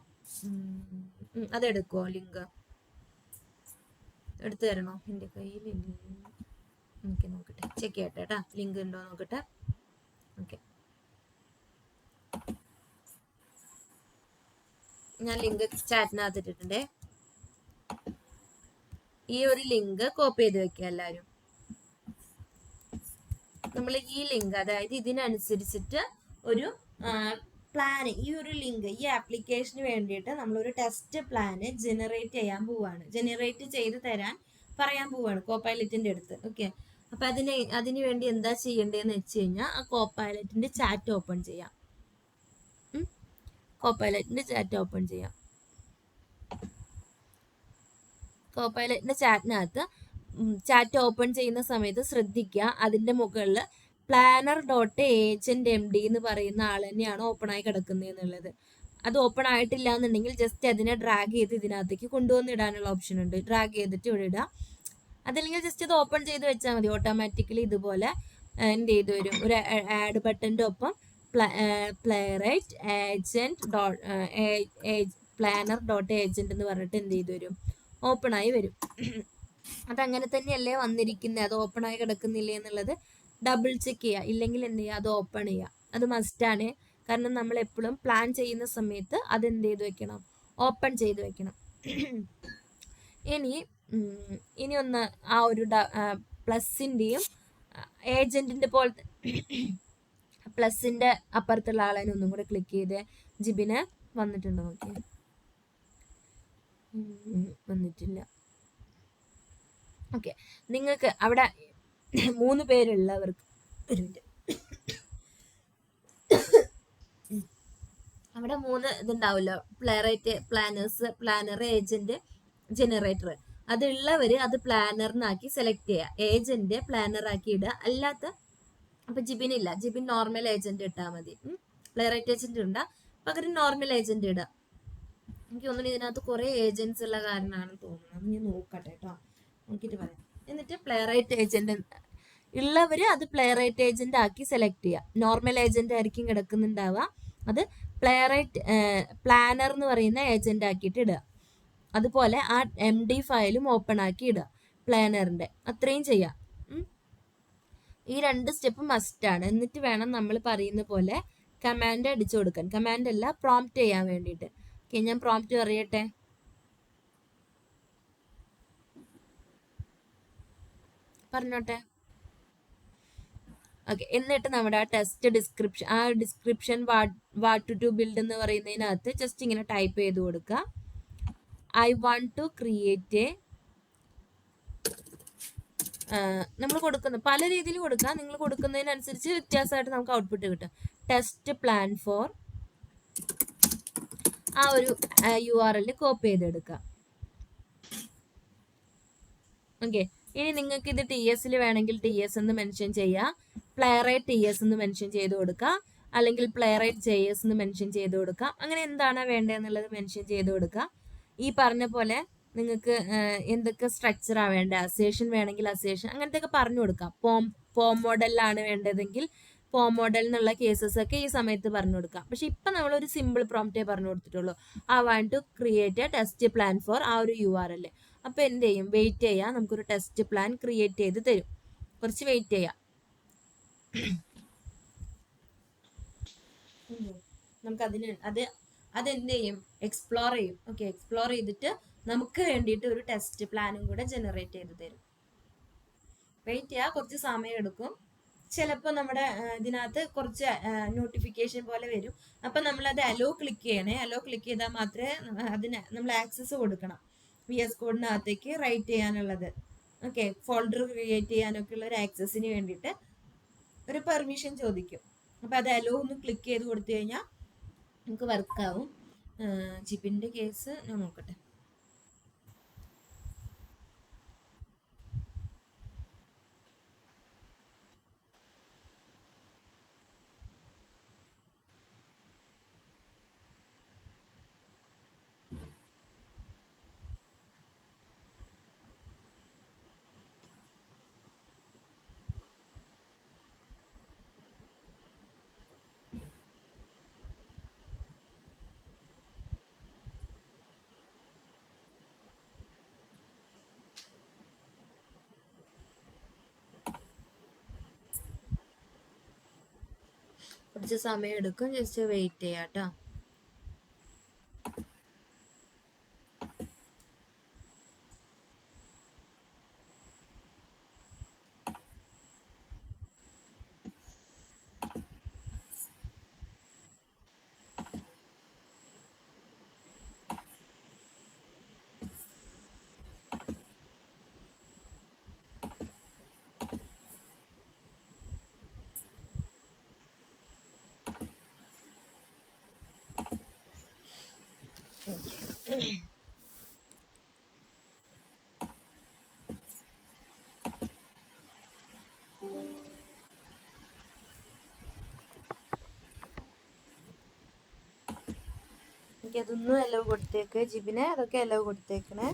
അതെടുക്കുമോ? ലിങ്ക് എടുത്തു തരണോ? എൻ്റെ കയ്യിൽ എനിക്ക് നോക്കട്ടെ, ചെക്ക് ചെയ്യട്ടെ കേട്ടാ, ലിങ്ക് ഉണ്ടോ നോക്കട്ടെ. ഓക്കെ, ഞാൻ ലിങ്ക് ചാറ്റിനകത്ത് ഇട്ടിട്ടുണ്ടേ. ഈ ഒരു ലിങ്ക് കോപ്പി ചെയ്ത് വെക്കുക എല്ലാവരും. നമ്മൾ ഈ ലിങ്ക്, അതായത് ഇതിനനുസരിച്ചിട്ട് ഒരു പ്ലാൻ, ഈ ഒരു ലിങ്ക്, ഈ ആപ്ലിക്കേഷന് വേണ്ടിയിട്ട് നമ്മളൊരു ടെസ്റ്റ് പ്ലാന് ജനറേറ്റ് ചെയ്യാൻ പോവാണ്, ജനറേറ്റ് ചെയ്ത് തരാൻ പറയാൻ പോവാണ് കോപ്പൈലറ്റിന്റെ അടുത്ത്. ഓക്കെ, അപ്പൊ അതിന് വേണ്ടി എന്താ ചെയ്യേണ്ടതെന്ന് വെച്ച് കഴിഞ്ഞാൽ ആ കോപ്പൈലറ്റിന്റെ ചാറ്റ് ഓപ്പൺ ചെയ്യാം. കോപ്പൈലറ്റിന്റെ ചാറ്റിനകത്ത് ചാറ്റ് ഓപ്പൺ ചെയ്യുന്ന സമയത്ത് ശ്രദ്ധിക്കുക, അതിന്റെ മുകളിൽ planner.agent.md എന്ന് പറയുന്ന ആൾ തന്നെയാണ് ഓപ്പൺ ആയി കിടക്കുന്നത് എന്നുള്ളത്. അത് ഓപ്പൺ ആയിട്ടില്ല എന്നുണ്ടെങ്കിൽ ജസ്റ്റ് അതിനെ ഡ്രാഗ് ചെയ്ത് ഇതിനകത്തേക്ക് കൊണ്ടുവന്നിടാനുള്ള ഓപ്ഷൻ ഉണ്ട്. ഡ്രാഗ് ചെയ്തിട്ട് ഇവിടെ ഇടാം. അതല്ലെങ്കിൽ ജസ്റ്റ് ഇത് ഓപ്പൺ ചെയ്ത് വെച്ചാൽ മതി. ഓട്ടോമാറ്റിക്കലി ഇതുപോലെ എന്ത് ചെയ്ത് വരും, ഒരു ആഡ് ബട്ടൻ്റെ ഒപ്പം playwright agent planner.agent എന്ന് പറഞ്ഞിട്ട് എന്ത് ചെയ്ത് വരും, ഓപ്പൺ ആയി വരും. അതങ്ങനെ തന്നെയല്ലേ വന്നിരിക്കുന്നത്, അത് ഓപ്പൺ ആയി കിടക്കുന്നില്ലേ എന്നുള്ളത് ഡബിൾ ചെക്ക് ചെയ്യുക. ഇല്ലെങ്കിൽ എന്ത് ചെയ്യുക, അത് ഓപ്പൺ ചെയ്യുക. അത് മസ്റ്റാണ്. കാരണം നമ്മൾ എപ്പോഴും പ്ലാൻ ചെയ്യുന്ന സമയത്ത് അത് എന്ത് ചെയ്ത് വെക്കണം, ഓപ്പൺ ചെയ്ത് വെക്കണം. ഇനി ഒന്ന് ആ ഒരു പ്ലസിൻ്റെയും ഏജന്റിന്റെ പോലത്തെ പ്ലസിന്റെ അപ്പുറത്തുള്ള ആളെ ഒന്നും കൂടെ ക്ലിക്ക് ചെയ്ത് ജിബിന് വന്നിട്ടുണ്ടോ നോക്കി. വന്നിട്ടില്ല. ഓക്കെ, നിങ്ങൾക്ക് അവിടെ 3 പേരുള്ളവർക്ക് ഒരു മിനിറ്റ്. അവിടെ 3 ഇതുണ്ടാവുമല്ലോ, പ്ലേറൈറ്റ്, പ്ലാനർ, ഏജന്റ്, ജനറേറ്റർ. അതുള്ളവര് അത് പ്ലാനറിനാക്കി സെലക്ട് ചെയ്യുക. ഏജന്റ് പ്ലാനർ ആക്കി ഇടുക. അല്ലാത്ത അപ്പൊ ജിബിനില്ല, ജിബിൻ നോർമൽ ഏജന്റ് ഇട്ടാൽ മതി. പ്ലേറൈറ്റ് ഏജന്റ് ഇടണ്ട, പകരം നോർമൽ ഏജന്റ് ഇടുക. എനിക്ക് തോന്നുന്നു ഇതിനകത്ത് കുറെ ഏജന്റ്സ് ഉള്ള കാരണമാണെന്ന് തോന്നുന്നു. അത് ഞാൻ നോക്കട്ടെ കേട്ടോ, നോക്കിയിട്ട് പറയാം. എന്നിട്ട് പ്ലേറൈറ്റ് ഏജന്റ് ഉള്ളവര് അത് പ്ലേറൈറ്റ് ഏജന്റ് ആക്കി സെലക്ട് ചെയ്യുക. നോർമൽ ഏജന്റ് ആയിരിക്കും കിടക്കുന്നുണ്ടാവുക, അത് പ്ലാനർ എന്ന് പറയുന്ന ഏജന്റ് ആക്കിയിട്ട് ഇടുക. അതുപോലെ ആ MD ഫയലും ഓപ്പൺ ആക്കി ഇടുക പ്ലാനറിന്റെ. അത്രയും ചെയ്യാം. ഈ 2 സ്റ്റെപ്പ് മസ്റ്റ് ആണ്. എന്നിട്ട് വേണം നമ്മൾ പറയുന്ന പോലെ കമാൻഡ് അടിച്ചു കൊടുക്കാൻ. കമാൻഡ് അല്ല, പ്രോംപ്റ്റ് ചെയ്യാൻ വേണ്ടിയിട്ട്. ഓക്കെ, ഞാൻ പ്രോംപ്റ്റ് പറയട്ടെ. പറഞ്ഞോട്ടെ. ഓക്കെ, എന്നിട്ട് നമ്മുടെ ആ test description what to build എന്ന് പറയുന്നതിനകത്ത് ജസ്റ്റ് ഇങ്ങനെ ടൈപ്പ് ചെയ്ത് കൊടുക്കുക. I want to create a, നമ്മൾ കൊടുക്കുന്ന പല രീതിയിൽ കൊടുക്കുക. നിങ്ങൾ കൊടുക്കുന്നതിനനുസരിച്ച് വ്യത്യാസമായിട്ട് നമുക്ക് ഔട്ട്പുട്ട് കിട്ടും. ടെസ്റ്റ് പ്ലാൻ ഫോർ, ആ ഒരു URL കോപ്പി ചെയ്തെടുക്കുക. ഓക്കെ, ഇനി നിങ്ങൾക്ക് ഇത് TS വേണമെങ്കിൽ TS എന്ന് മെൻഷൻ ചെയ്യുക, പ്ലേറൈറ്റ് TS എന്ന് മെൻഷൻ ചെയ്ത് കൊടുക്കുക, അല്ലെങ്കിൽ പ്ലേറൈറ്റ് JS എന്ന് മെൻഷൻ ചെയ്ത് കൊടുക്കുക. അങ്ങനെ എന്താണ് വേണ്ടതെന്നുള്ളത് മെൻഷൻ ചെയ്ത് കൊടുക്കുക. ഈ പറഞ്ഞ പോലെ നിങ്ങൾക്ക് എന്തൊക്കെ സ്ട്രക്ചറാണ് വേണ്ടത്, അസേഷൻ വേണമെങ്കിൽ അസേഷൻ, അങ്ങനത്തെ ഒക്കെ പറഞ്ഞു കൊടുക്കാം. പോം മോഡലിലാണ് വേണ്ടതെങ്കിൽ പോം മോഡൽ എന്നുള്ള കേസസ് ഒക്കെ ഈ സമയത്ത് പറഞ്ഞു കൊടുക്കാം. പക്ഷെ ഇപ്പം നമ്മളൊരു സിമ്പിൾ പ്രോംപ്റ്റേ പറഞ്ഞു കൊടുത്തിട്ടുള്ളൂ. I want to create a test plan for ആ ഒരു URL. അപ്പോൾ എന്ത് ചെയ്യും, വെയിറ്റ് ചെയ്യാം, നമുക്കൊരു ടെസ്റ്റ് പ്ലാൻ ക്രിയേറ്റ് ചെയ്ത് തരും. കുറച്ച് വെയിറ്റ് ചെയ്യാം. നമുക്ക് അതെന്ത് ചെയ്യും, എക്സ്പ്ലോർ ചെയ്യും. ഓക്കെ, എക്സ്പ്ലോർ ചെയ്തിട്ട് നമുക്ക് വേണ്ടിയിട്ട് ഒരു ടെസ്റ്റ് പ്ലാനും കൂടെ ജനറേറ്റ് ചെയ്ത് തരും. വെയിറ്റ് ചെയ്യുക, കുറച്ച് സമയം എടുക്കും. ചിലപ്പോൾ നമ്മുടെ ഇതിനകത്ത് കുറച്ച് നോട്ടിഫിക്കേഷൻ പോലെ വരും. അപ്പം നമ്മളത് അലോ ക്ലിക്ക് ചെയ്യണേ. അലോ ക്ലിക്ക് ചെയ്താൽ മാത്രമേ അതിന് നമ്മൾ ആക്സസ് കൊടുക്കണം. VS കോഡിനകത്തേക്ക് റൈറ്റ് ചെയ്യാനുള്ളത്. ഓക്കെ, ഫോൾഡർ ക്രിയേറ്റ് ചെയ്യാനൊക്കെ ഉള്ള ഒരു ആക്സസിന് വേണ്ടിയിട്ട് ഒരു പെർമിഷൻ ചോദിക്കും. അപ്പം അത് അലോ ഒന്ന് ക്ലിക്ക് ചെയ്ത് കൊടുത്തു കഴിഞ്ഞാൽ നമുക്ക് വർക്കാവും. ജിബിൻ്റെ കേസ് ഞാൻ നോക്കട്ടെ. കുറച്ച് സമയം എടുക്കും, ജസ്റ്റ് വെയിറ്റ് ചെയ്യാം കേട്ടോ. അതൊന്നും അലവ് കൊടുത്തേക്ക് ജിബിനെ, അതൊക്കെ അലവ് കൊടുത്തേക്കണേ.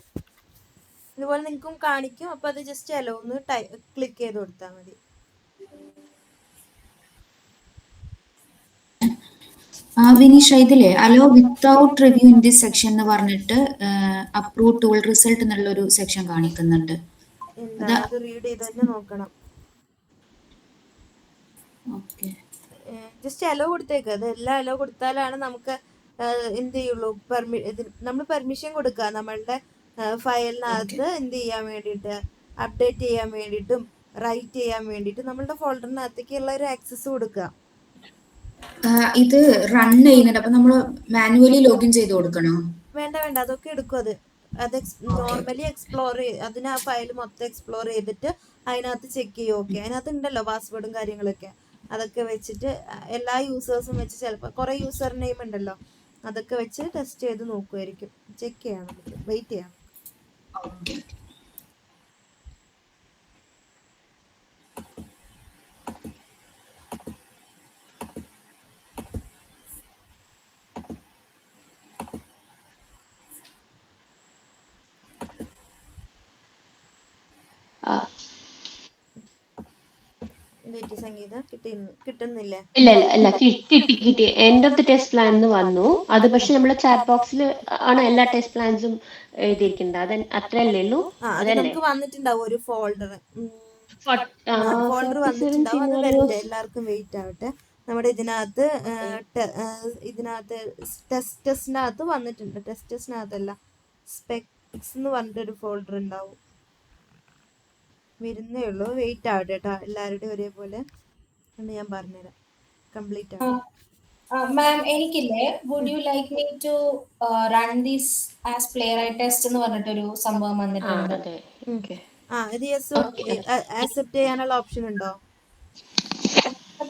ഇതുപോലെ നിങ്ങൾക്കും കാണിക്കും. അപ്പൊ അത് ജസ്റ്റ് അലവ് ഒന്ന് ക്ലിക്ക് ചെയ്ത് കൊടുത്താൽ മതി. വിനീഷ, ഇതിലെ hello without review in this section എന്ന് പറഞ്ഞിട്ട് അപ്രൂവ് ടൂൾ റിസൾട്ട് എന്നുള്ള ഒരു സെക്ഷൻ കാണിക്കുന്നുണ്ട്. എന്താ അത് റീഡ് ചെയ്ത് തന്നെ നോക്കണം. ജസ്റ്റ് അലോ കൊടുത്തേക്ക്. അത് എല്ലാം അലോ കൊടുത്താലാണ് നമുക്ക് എന്ത് ചെയ്യുള്ളൂ, നമ്മൾ പെർമിഷൻ കൊടുക്കുക നമ്മളുടെ ഫയലിനകത്ത് എന്ത് ചെയ്യാൻ വേണ്ടിയിട്ട്, അപ്ഡേറ്റ് ചെയ്യാൻ വേണ്ടിയിട്ടും റൈറ്റ് ചെയ്യാൻ വേണ്ടിയിട്ടും നമ്മളുടെ ഫോൾഡറിനകത്തേക്കുള്ള ഒരു ആക്സസ് കൊടുക്കുക. ഇത് റൺ ചെയ്യുന്നുണ്ട്, അപ്പൊ നമ്മൾ മാനുവലി ലോഗിൻ ചെയ്ത് കൊടുക്കണോ? വേണ്ട, അതൊക്കെ എടുക്കും. അത് അത് നോർമലി എക്സ്പ്ലോർ അതിന് ആ ഫയൽ മൊത്തം എക്സ്പ്ലോർ ചെയ്തിട്ട് അതിനകത്ത് ചെക്ക് ചെയ്യും. ഓക്കെ, അതിനകത്ത് ഉണ്ടല്ലോ പാസ്വേഡും കാര്യങ്ങളൊക്കെ, അതൊക്കെ വെച്ചിട്ട് എല്ലാ യൂസേഴ്സും വെച്ച് ചിലപ്പോൾ കുറേ യൂസർ നെയിം ഉണ്ടല്ലോ, അതൊക്കെ വെച്ച് ടെസ്റ്റ് ചെയ്ത് നോക്കുമായിരിക്കും. ചെക്ക് ചെയ്യാം, നമുക്ക് വെയിറ്റ് ചെയ്യാം. ഓക്കെ. ആ, വെയിറ്റ് സംഗീത കിട്ടുന്നില്ലേ? ഇല്ല കിട്ടി. End of the test plan എന്ന് വന്നു. അത് പക്ഷെ നമ്മളെ ചാറ്റ് ബോക്സിൽ ആണ് എല്ലാ ടെസ്റ്റ് പ്ലാൻസും എഴുതിയിരിക്കുന്നത്. അത് അത്രയല്ലേ ഉള്ളൂ? അത് അതല്ലേ? നമുക്ക് വന്നിട്ടുണ്ടാവും ഒരു ഫോൾഡർ ഫോൾഡർ 47 വന്നിട്ടുണ്ടാവും. അത് scenarios. വരട്ടെ, എല്ലാവർക്കും വെയിറ്റ് ആവട്ടെ. നമ്മുടെ ഇതിനകത്ത് ടെസ്റ്റിനകത്ത് വന്നിട്ടുണ്ട്. ടെസ്റ്റിനകത്തല്ല, സ്പെക്സ് എന്ന് പറഞ്ഞിട്ടൊരു ഫോൾഡർ ഉണ്ടാവും. വരുന്നേ ഉള്ളൂ, വെയിറ്റ് ആവട്ടെ കേട്ടോ, എല്ലാവരുടെയും ഒരേപോലെ എന്ന് ഞാൻ പറഞ്ഞുതരാം. കംപ്ലീറ്റ് ആവും. മാം എനിക്കില്ലേ, would you like me to run this as Playwright test എന്ന് പറഞ്ഞിട്ടൊരു സംഭവം വന്നിട്ടുണ്ട്. അതെ. ഓക്കെ. ഇത് ആക്സെപ്റ്റ് ചെയ്യാനുള്ള ഓപ്ഷൻ ഉണ്ടോ?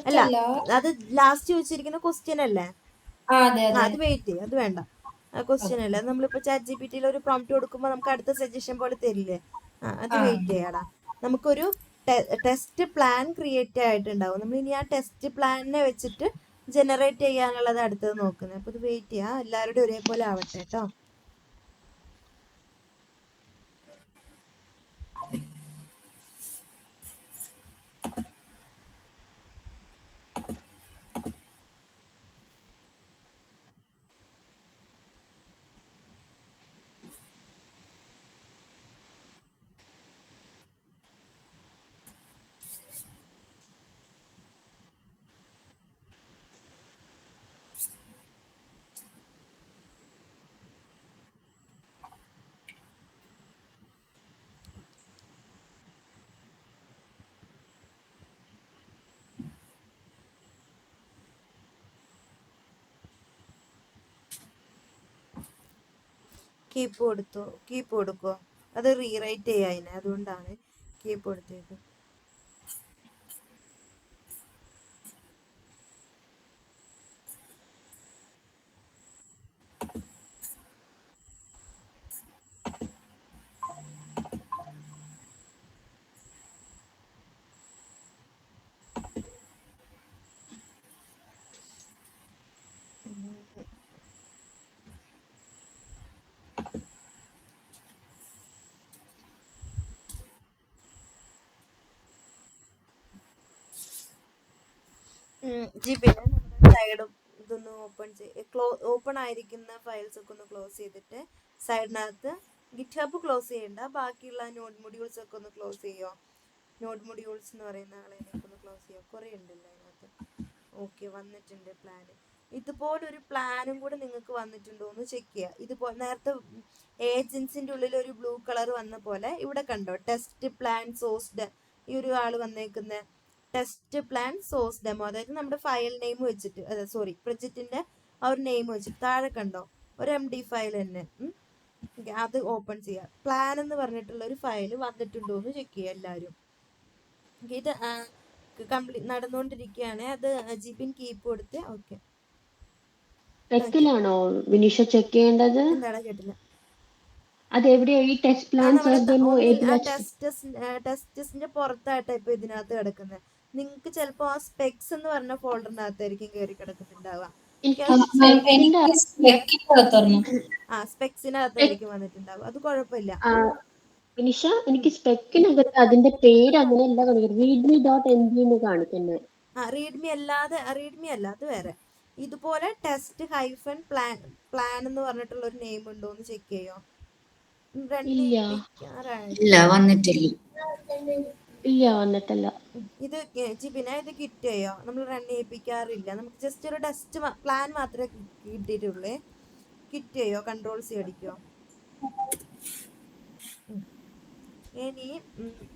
അല്ല, അത് ലാസ്റ്റ് ചോദിച്ചിരിക്കുന്ന ക്വസ്റ്റ്യൻ അല്ലേ? അതെ അത് വെയിറ്റ് ചെയ്യും, അത് വേണ്ട. ക്വസ്റ്റ്യൻ അല്ല, നമ്മളിപ്പോ ChatGPT ഒരു പ്രോംപ്റ്റ് കൊടുക്കുമ്പോൾ നമുക്ക് അടുത്ത സജഷൻ പോലെ തരില്ലേ? അത് വെയിറ്റ് ചെയ്യാടാ. നമുക്കൊരു ടെസ്റ്റ് പ്ലാൻ ക്രിയേറ്റ് ആയിട്ടുണ്ടാവും. നമ്മൾ ഇനി ആ ടെസ്റ്റ് പ്ലാനിനെ വെച്ചിട്ട് ജനറേറ്റ് ചെയ്യാനുള്ളത് അടുത്തത് നോക്കുന്നത്. അപ്പൊ ഇത് വെയിറ്റ് ചെയ്യാം, എല്ലാവരുടെയും ഒരേപോലെ ആവട്ടെ കേട്ടോ. കീപ്പ് കൊടുക്കോ? അത് റീറൈറ്റ് ചെയ്യാം അതിനെ, അതുകൊണ്ടാണ് കീപ്പ് കൊടുത്തേക്ക്. പിന്നെ നമ്മുടെ സൈഡും ഇതൊന്ന് ഓപ്പൺ ആയിരിക്കുന്ന ഫയൽസ് ഒക്കെ ഒന്ന് ക്ലോസ് ചെയ്തിട്ട് സൈഡിനകത്ത് ഗിറ്റ്ഹബ് ക്ലോസ് ചെയ്യണ്ട, ബാക്കിയുള്ള നോഡ് മൊഡ്യൂൾസ് ഒക്കെ ഒന്ന് ക്ലോസ് ചെയ്യുമോ? നോഡ് മൊഡ്യൂൾസ് എന്ന് പറയുന്ന ആളെയൊക്കെ ഒന്ന് ക്ലോസ് ചെയ്യുമോ? കുറേ ഉണ്ടല്ലോ അതിനകത്ത്. ഓക്കെ, വന്നിട്ടുണ്ട് പ്ലാന്. ഇതുപോലൊരു പ്ലാനും കൂടെ നിങ്ങൾക്ക് വന്നിട്ടുണ്ടോ എന്ന് ചെക്ക് ചെയ്യുക. ഇതുപോലെ നേരത്തെ ഏജൻസിൻ്റെ ഉള്ളിൽ ഒരു ബ്ലൂ കളർ വന്ന പോലെ ഇവിടെ കണ്ടോ, ടെസ്റ്റ് പ്ലാൻ സോഴ്സ് ഈ ഒരു ആൾ വന്നേക്കുന്ന ടെസ്റ്റ് പ്ലാൻ സോഴ്സ് ഡെമോ, അതായത് നമ്മുടെ ഫയൽ നെയിം വെച്ചിട്ട്, പ്രൊജക്റ്റിന്റെ ആ ഒരു നെയിം വെച്ചിട്ട് താഴെ കണ്ടോ ഒരു MD ഫയൽ തന്നെ. അത് ഓപ്പൺ ചെയ്യുക. പ്ലാൻ എന്ന് പറഞ്ഞിട്ടുള്ള ഒരു ഫയൽ വന്നിട്ടുണ്ടോ എന്ന് ചെക്ക് ചെയ്യുക എല്ലാവരും. ഇത് കംപ്ലീറ്റ് നടന്നുകൊണ്ടിരിക്കുകയാണ്. അത് ജിപിൻ കീപ്പ് കൊടുത്ത് ഓക്കെ. സ്പെക്കിലാണോ വിനീഷ ചെക്ക് ചെയ്യേണ്ടത്? എന്താണ് കേട്ടില്ല? അതെവിടെയാ ഈ ടെസ്റ്റ് പ്ലാൻ ഡെമോ? ടെസ്റ്റിന്റെ പുറത്തായിട്ടാ ഇപ്പൊ ഇതിനകത്ത് കിടക്കുന്നത്. നിങ്ങൾക്ക് ചിലപ്പോ ആ സ്പെക്സ് എന്ന് പറഞ്ഞ ഫോൾഡറിനകത്തായിരിക്കും കയറി കിടക്കുന്നുണ്ടാവുക. സ്പെക്സിനകത്തായിരിക്കും വന്നിട്ടുണ്ടാവുക. അത് കുഴപ്പമില്ല. വിനിഷ, എനിക്ക് സ്പെക്കിനകത്ത് അതിന്റെ പേര് അങ്ങനെയല്ല കാണിക്കുന്നത്, readme.md എന്ന് കാണിക്കുന്നത്. റീഡ്മി അല്ല, അത് വേറെ. ഇതുപോലെ ടെസ്റ്റ് ഹൈഫൻ പ്ലാൻ എന്ന് പറഞ്ഞിട്ടുള്ള ഒരു നെയിം ഉണ്ടോ എന്ന് ചെക്ക് ചെയ്യോ? ഇല്ല, വന്നിട്ടില്ല. ഇത് ജിബിന, ഇത് കിറ്റ് ചെയ്യോ? നമ്മൾ റൺ ചെയ്യിപ്പിക്കാറില്ല, നമുക്ക് ജസ്റ്റ് ഒരു ടെസ്റ്റ് പ്ലാൻ മാത്രമേ കിട്ടിയിട്ടുള്ളൂ. കിറ്റ് ചെയ്യോ? Ctrl+C അടിക്കോ? ഇനി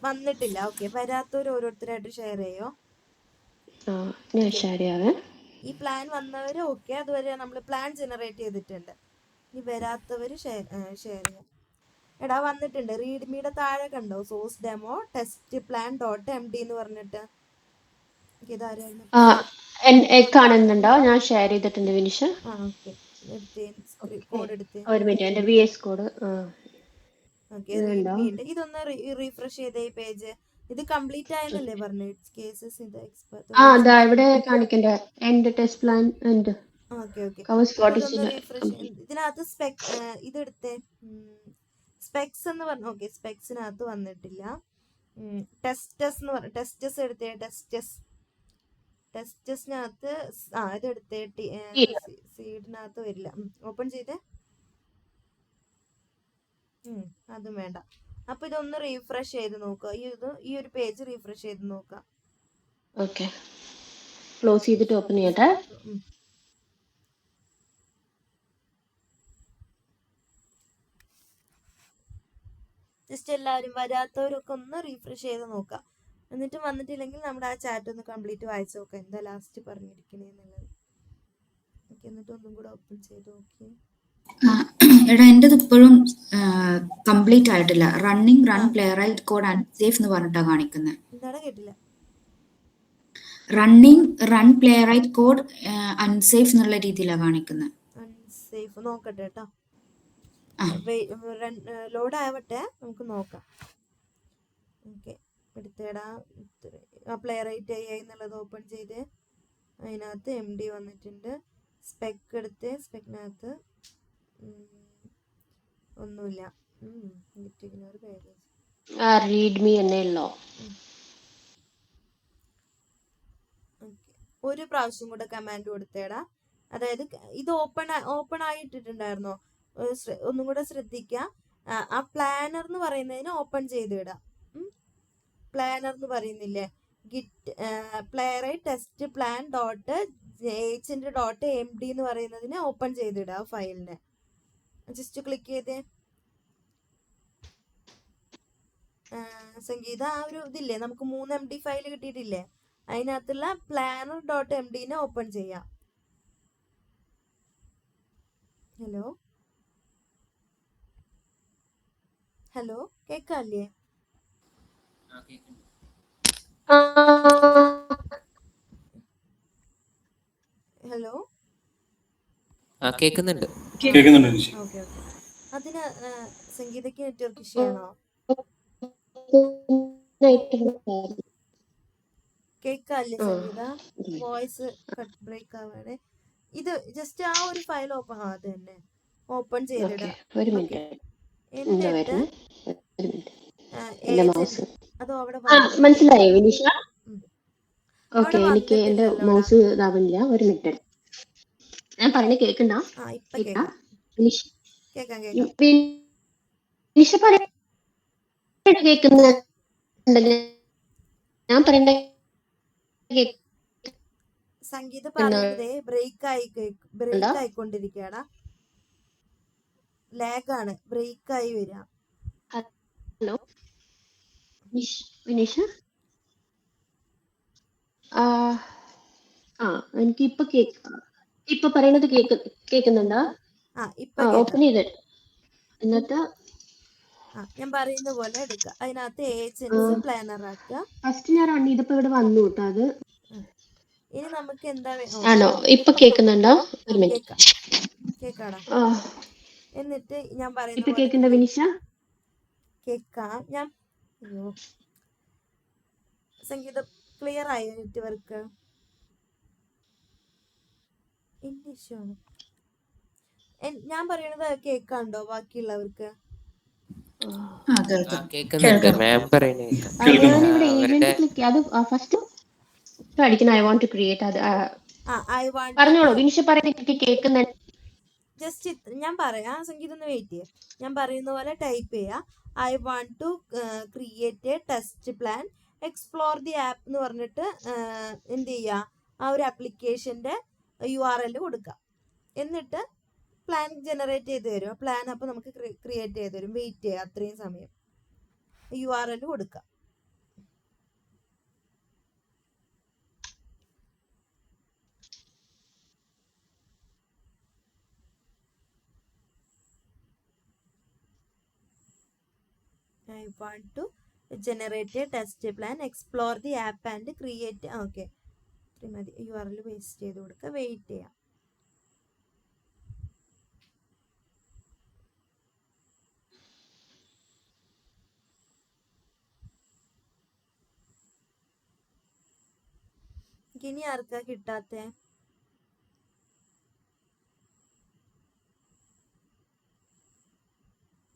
വന്നിട്ടില്ല. ഓക്കെ, വരാത്തവർ ഓരോരുത്തരായിട്ട് ഷെയർ ചെയ്യോ? ഈ പ്ലാൻ വന്നവര് ഓക്കെ, അതുവരെ നമ്മൾ പ്ലാൻ ജനറേറ്റ് ചെയ്തിട്ടുണ്ട്. ഇനി വരാത്തവര് ഷെയർ ചെയ്യാം. എടാ വന്നിട്ടുണ്ട്. റീഡ്മിയുടെ താഴെ കണ്ടോ source demo test plan .md എന്ന് പറഞ്ഞിട്ട്. ഇതാരായിരുന്നു? കാണുന്നുണ്ടോ? ഞാൻ ഷെയർ ചെയ്തിട്ടുണ്ട് വിനിഷ. ഓക്കെ, കോഡ് എടുത്ത്. ഒരു മിനിറ്റ്, എന്റെ VS കോഡ്. ഓക്കെ, റീഡ്മി ഉണ്ട്. ഇതൊന്ന് റീഫ്രഷ് ചെയ്ത ഈ പേജ്. ഇത് കംപ്ലീറ്റ് ആയെന്നല്ലേ പറഞ്ഞു? കേസസ് ഇത് അതാ ഇവിടെ കാണിക്കണ്ട end test plan end. Okay okay, ഇതൊന്ന് റീഫ്രഷ്. ഇതിനകത്ത് ഇതെടുത്തേ, സ്പെക്സ് എന്ന് പറഞ്ഞു. ഓക്കെ, സ്പെക്സിനകത്ത് വന്നിട്ടില്ല. ടെസ്റ്റസ് എന്ന് പറഞ്ഞു. ടെസ്റ്റസ് എടുത്തേ. ടെസ്റ്റസിനകത്ത് ഇതെടുത്തേ. സീഡിനകത്ത് വരില്ല. ഓപ്പൺ ചെയ്തേ. അതും വേണ്ട. അപ്പൊ ഇതൊന്ന് റീഫ്രഷ് ചെയ്ത് നോക്കുക. ഈ ഒരു പേജ് റീഫ്രഷ് ചെയ്ത് നോക്കാം. ഓക്കെ, ക്ലോസ് ചെയ്തിട്ട് ഓപ്പൺ ചെയ്യട്ടെ. ജസ്റ്റ് എല്ലാവരും വരാത്തവരൊക്കെ ഒന്ന് റീഫ്രഷ് ചെയ്ത് നോക്കാം. എന്നിട്ട് വന്നിട്ടില്ലെങ്കിൽ നമ്മുടെ ആ ചാറ്റ് ഒന്ന് കംപ്ലീറ്റ് വായിച്ചു നോക്കാം, എന്താ ലാസ്റ്റ് പറഞ്ഞിരിക്കണേന്നുള്ളത്. ഓക്കെ, എന്നിട്ട് ഒന്നും കൂടെ ഓപ്പൺ ചെയ്ത് നോക്കി. എടാ എന്റേത് ഇപ്പോഴും കംപ്ലീറ്റ് ആയിട്ടില്ല. Running run Playwright code unsafe എന്ന് പറഞ്ഞിട്ടാണ് കാണിക്കുന്നത്. എന്താണ്? കേട്ടില്ല. Running run Playwright code unsafe എന്നുള്ള രീതിയിലാണ് കാണിക്കുന്നത്. അൺസേഫ് നോക്കട്ടെ കേട്ടോ. ലോഡ് ആവട്ടെ, നമുക്ക് നോക്കാം. ഓക്കെ, എടുത്തേടാ. പ്ലേ റൈറ്റ് AI എന്നുള്ളത് ഓപ്പൺ ചെയ്ത് അതിനകത്ത് MD വന്നിട്ടുണ്ട്. സ്പെക്ക് എടുത്ത് സ്പെക്കിനകത്ത് ഒന്നുമില്ല. റീഡ്മി എന്നേ ഉള്ളോ? ഒരു പ്രാവശ്യം കൂടെ കമാൻഡ് കൊടുത്തേടാ. അതായത് ഇത് ഓപ്പൺ ആയിട്ടിട്ടുണ്ടായിരുന്നോ? ഒന്നും കൂടെ ശ്രദ്ധിക്കുക. ആ പ്ലാനർ എന്ന് പറയുന്നതിന് ഓപ്പൺ ചെയ്ത് ഇടാം. പ്ലാനർ എന്ന് പറയുന്നില്ലേ, git Playwright test plan .md എന്ന് പറയുന്നതിന് ഓപ്പൺ ചെയ്തിടുക ഫയലിനെ. ജസ്റ്റ് ക്ലിക്ക് ചെയ്തേ. സംഗീത, ആ ഒരു ഇതില്ലേ, നമുക്ക് 3 MD ഫയൽ കിട്ടിയിട്ടില്ലേ, അതിനകത്തുള്ള പ്ലാനർ .md ഓപ്പൺ ചെയ്യാം. ഹലോ കേക്കല്ലേ? ഹലോ കേൾക്കുന്നുണ്ട്. ഓക്കെ. അതിന് സംഗീതയ്ക്ക് നെറ്റ്വർക്ക് ഇഷ്യൂ ആണോ? കേക്കല്ലേ സംഗീത? വോയിസ് ബ്രേക്ക് ആവാണ്. ഇത് ജസ്റ്റ് ആ ഒരു ഫയൽ ഓപ്പൺ അത് തന്നെ ഓപ്പൺ ചെയ്തിടാം. എന്നിട്ട് അതോ അവിടെ മനസ്സിലായോ വിനിഷ? ഓക്കെ, എനിക്ക് എന്റെ മൗസ് ഇതാവുന്നില്ല. ഒരു മിനിറ്റ്, ഞാൻ പറയുന്നത് കേൾക്കണ്ടോ? വിനിഷ പറയുന്നത് കേൾക്കുന്നുണ്ട്. ഞാൻ പറയണ്ട സംഗീത പറയുന്നതേ ബ്രേക്ക് ആയിക്കൊണ്ടിരിക്കുകയാണ്. ലാഗാണ്, ബ്രേക്ക് ആയി വരിക. ഹലോ വിനീഷ, എനിക്ക് ഇപ്പൊ പറയണത് കേക്കുന്നുണ്ടോ? ഓപ്പൺ ചെയ്ത് എന്നിട്ട് ഞാൻ പറയുന്ന പോലെ എടുക്കുക. അതിനകത്ത് ഏജൻസ് പ്ലാനർ ആക്കുക. ഫസ്റ്റ് ഞാൻ റൺ ചെയ്തപ്പോ ഇവിടെ വന്നു കേട്ടോ. അത് ഇനി നമുക്ക് എന്താ ആണോ? ഇപ്പൊ കേക്കുന്നുണ്ടോ? കേക്കാടാ. എന്നിട്ട് ഞാൻ ഇപ്പൊ പറയുന്ന കേക്കുന്നുണ്ടോ വിനിഷ? കേക്കാം ഞാൻ. സംഗീതം ക്ലിയർ ആയോ? നെറ്റ്വർക്ക് ഇംഗ്ലീഷാണ്. ഞാൻ പറയണത് കേക്കാണ്ടോ ബാക്കിയുള്ളവർക്ക്? ഞാനിവിടെ ഈവന്റ് ക്ലിക്ക് അത് ഫസ്റ്റ് അടിക്കണം. I want to create. അത് പറഞ്ഞോളൂ വിനിഷ, പറയുന്നത് കേൾക്കുന്നുണ്ട്. ജസ്റ്റ് ഞാൻ പറയാം, സംഗീതം ഒന്ന് വെയിറ്റ് ചെയ്യാം. ഞാൻ പറയുന്ന പോലെ ടൈപ്പ് ചെയ്യാം. I want to create a test plan explore the app എന്ന് പറഞ്ഞിട്ട് എന്ത് ചെയ്യുക, ആ ഒരു ആപ്ലിക്കേഷൻ്റെ URL കൊടുക്കുക. എന്നിട്ട് പ്ലാൻ ജനറേറ്റ് ചെയ്ത് തരും. പ്ലാൻ അപ്പോൾ നമുക്ക് ക്രിയേറ്റ് ചെയ്ത് തരും. വെയിറ്റ് ചെയ്യുക അത്രയും സമയം. URL കൊടുക്കുക. I want to generate a test plan, explore the app and create. Okay, മതി. URL പേസ്റ്റ് ചെയ്ത് കൊടുക്കുക, വെയിറ്റ് ചെയ്യാം. ഇനി ആർക്കാ കിട്ടാത്തെ?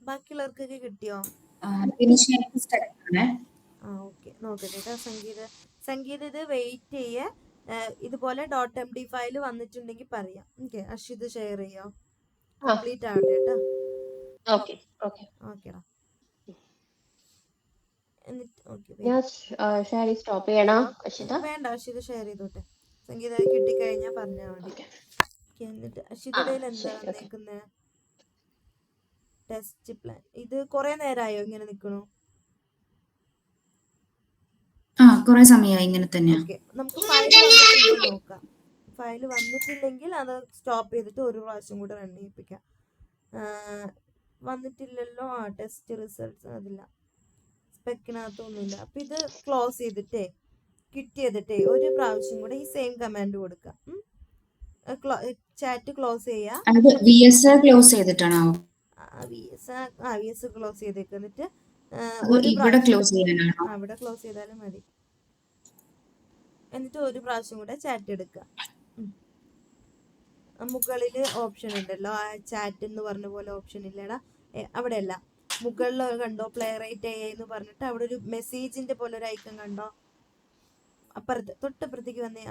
ബാക്കിയുള്ളവർക്കൊക്കെ കിട്ടിയോ? ഓക്കെ, നോക്കട്ടെ കേട്ടോ. സംഗീത ഇത് വെയിറ്റ് ചെയ്യേ. ഇതുപോലെ .md ഫയൽ വന്നിട്ടുണ്ടെങ്കിൽ പറയാം. ഓക്കെ, അർഷിത് ഷെയർ ചെയ്യോ? കംപ്ലീറ്റ് ആവട്ടെ കേട്ടോ. ഓക്കെടാ. എന്നിട്ട് സ്റ്റോപ്പ് ചെയ്യണോ അർഷിത? വേണ്ട, അർഷിത് ഷെയർ ചെയ്തോട്ടെ. സംഗീത കിട്ടിക്കഴിഞ്ഞാൽ പറഞ്ഞാൽ മതി. എന്നിട്ട് അർഷിതയുടെ എന്താ വന്നേക്കുന്നത്? Test plan. ഇത് കുറെ നേരമായോ ഇങ്ങനെ നിൽക്കണു? കുറെ സമയമായി ഇങ്ങനെ തന്നെയാ. ഓക്കെ, നമുക്ക് ഫയൽ വന്നിട്ടുണ്ടോ നോക്കാം. ഫയൽ വന്നിട്ടില്ലെങ്കിൽ അത് സ്റ്റോപ്പ് ചെയ്തിട്ട് ഒരു പ്രാവശ്യം കൂടെ റൺ ചെയ്യിപ്പിക്കാം. വന്നിട്ടില്ലല്ലോ. ടെസ്റ്റ് റിസൾട്ട്സ് അതില്ല, സ്പെക്കിനകത്തൊന്നുമില്ല. അപ്പൊ ഇത് ക്ലോസ് ചെയ്തിട്ടേ, ക്വിറ്റ് ചെയ്തിട്ടേ ഒരു പ്രാവശ്യം കൂടെ ഈ സെയിം കമാൻഡ് കൊടുക്കാം. ചാറ്റ് ക്ലോസ് ചെയ്യാം. ക്ലോസ് ചെയ്തിട്ടാണോ? VS ക്ലോസ് ചെയ്തേക്ക്. എന്നിട്ട് ഇവിടെ ക്ലോസ് ചെയ്യാനാണോ? അവിടെ ക്ലോസ് ചെയ്താലും മതി. എന്നിട്ട് ഒരു പ്രാവശ്യം കൂടെ ചാറ്റ് എടുക്കുക. മുകളില് ഓപ്ഷൻ ഉണ്ടല്ലോ, ആ ചാറ്റ് എന്ന് പറഞ്ഞ പോലെ ഓപ്ഷൻ ഇല്ലടാ, അവിടെ അല്ല, മുകളിൽ കണ്ടോ പ്ലേ റൈറ്റ് എന്ന് പറഞ്ഞിട്ട് അവിടെ ഒരു മെസ്സേജിന്റെ പോലെ ഒരു ഐക്കൺ കണ്ടോ? അപ്പുറത്ത് തൊട്ടപ്പുറത്തേക്ക് വന്നേ.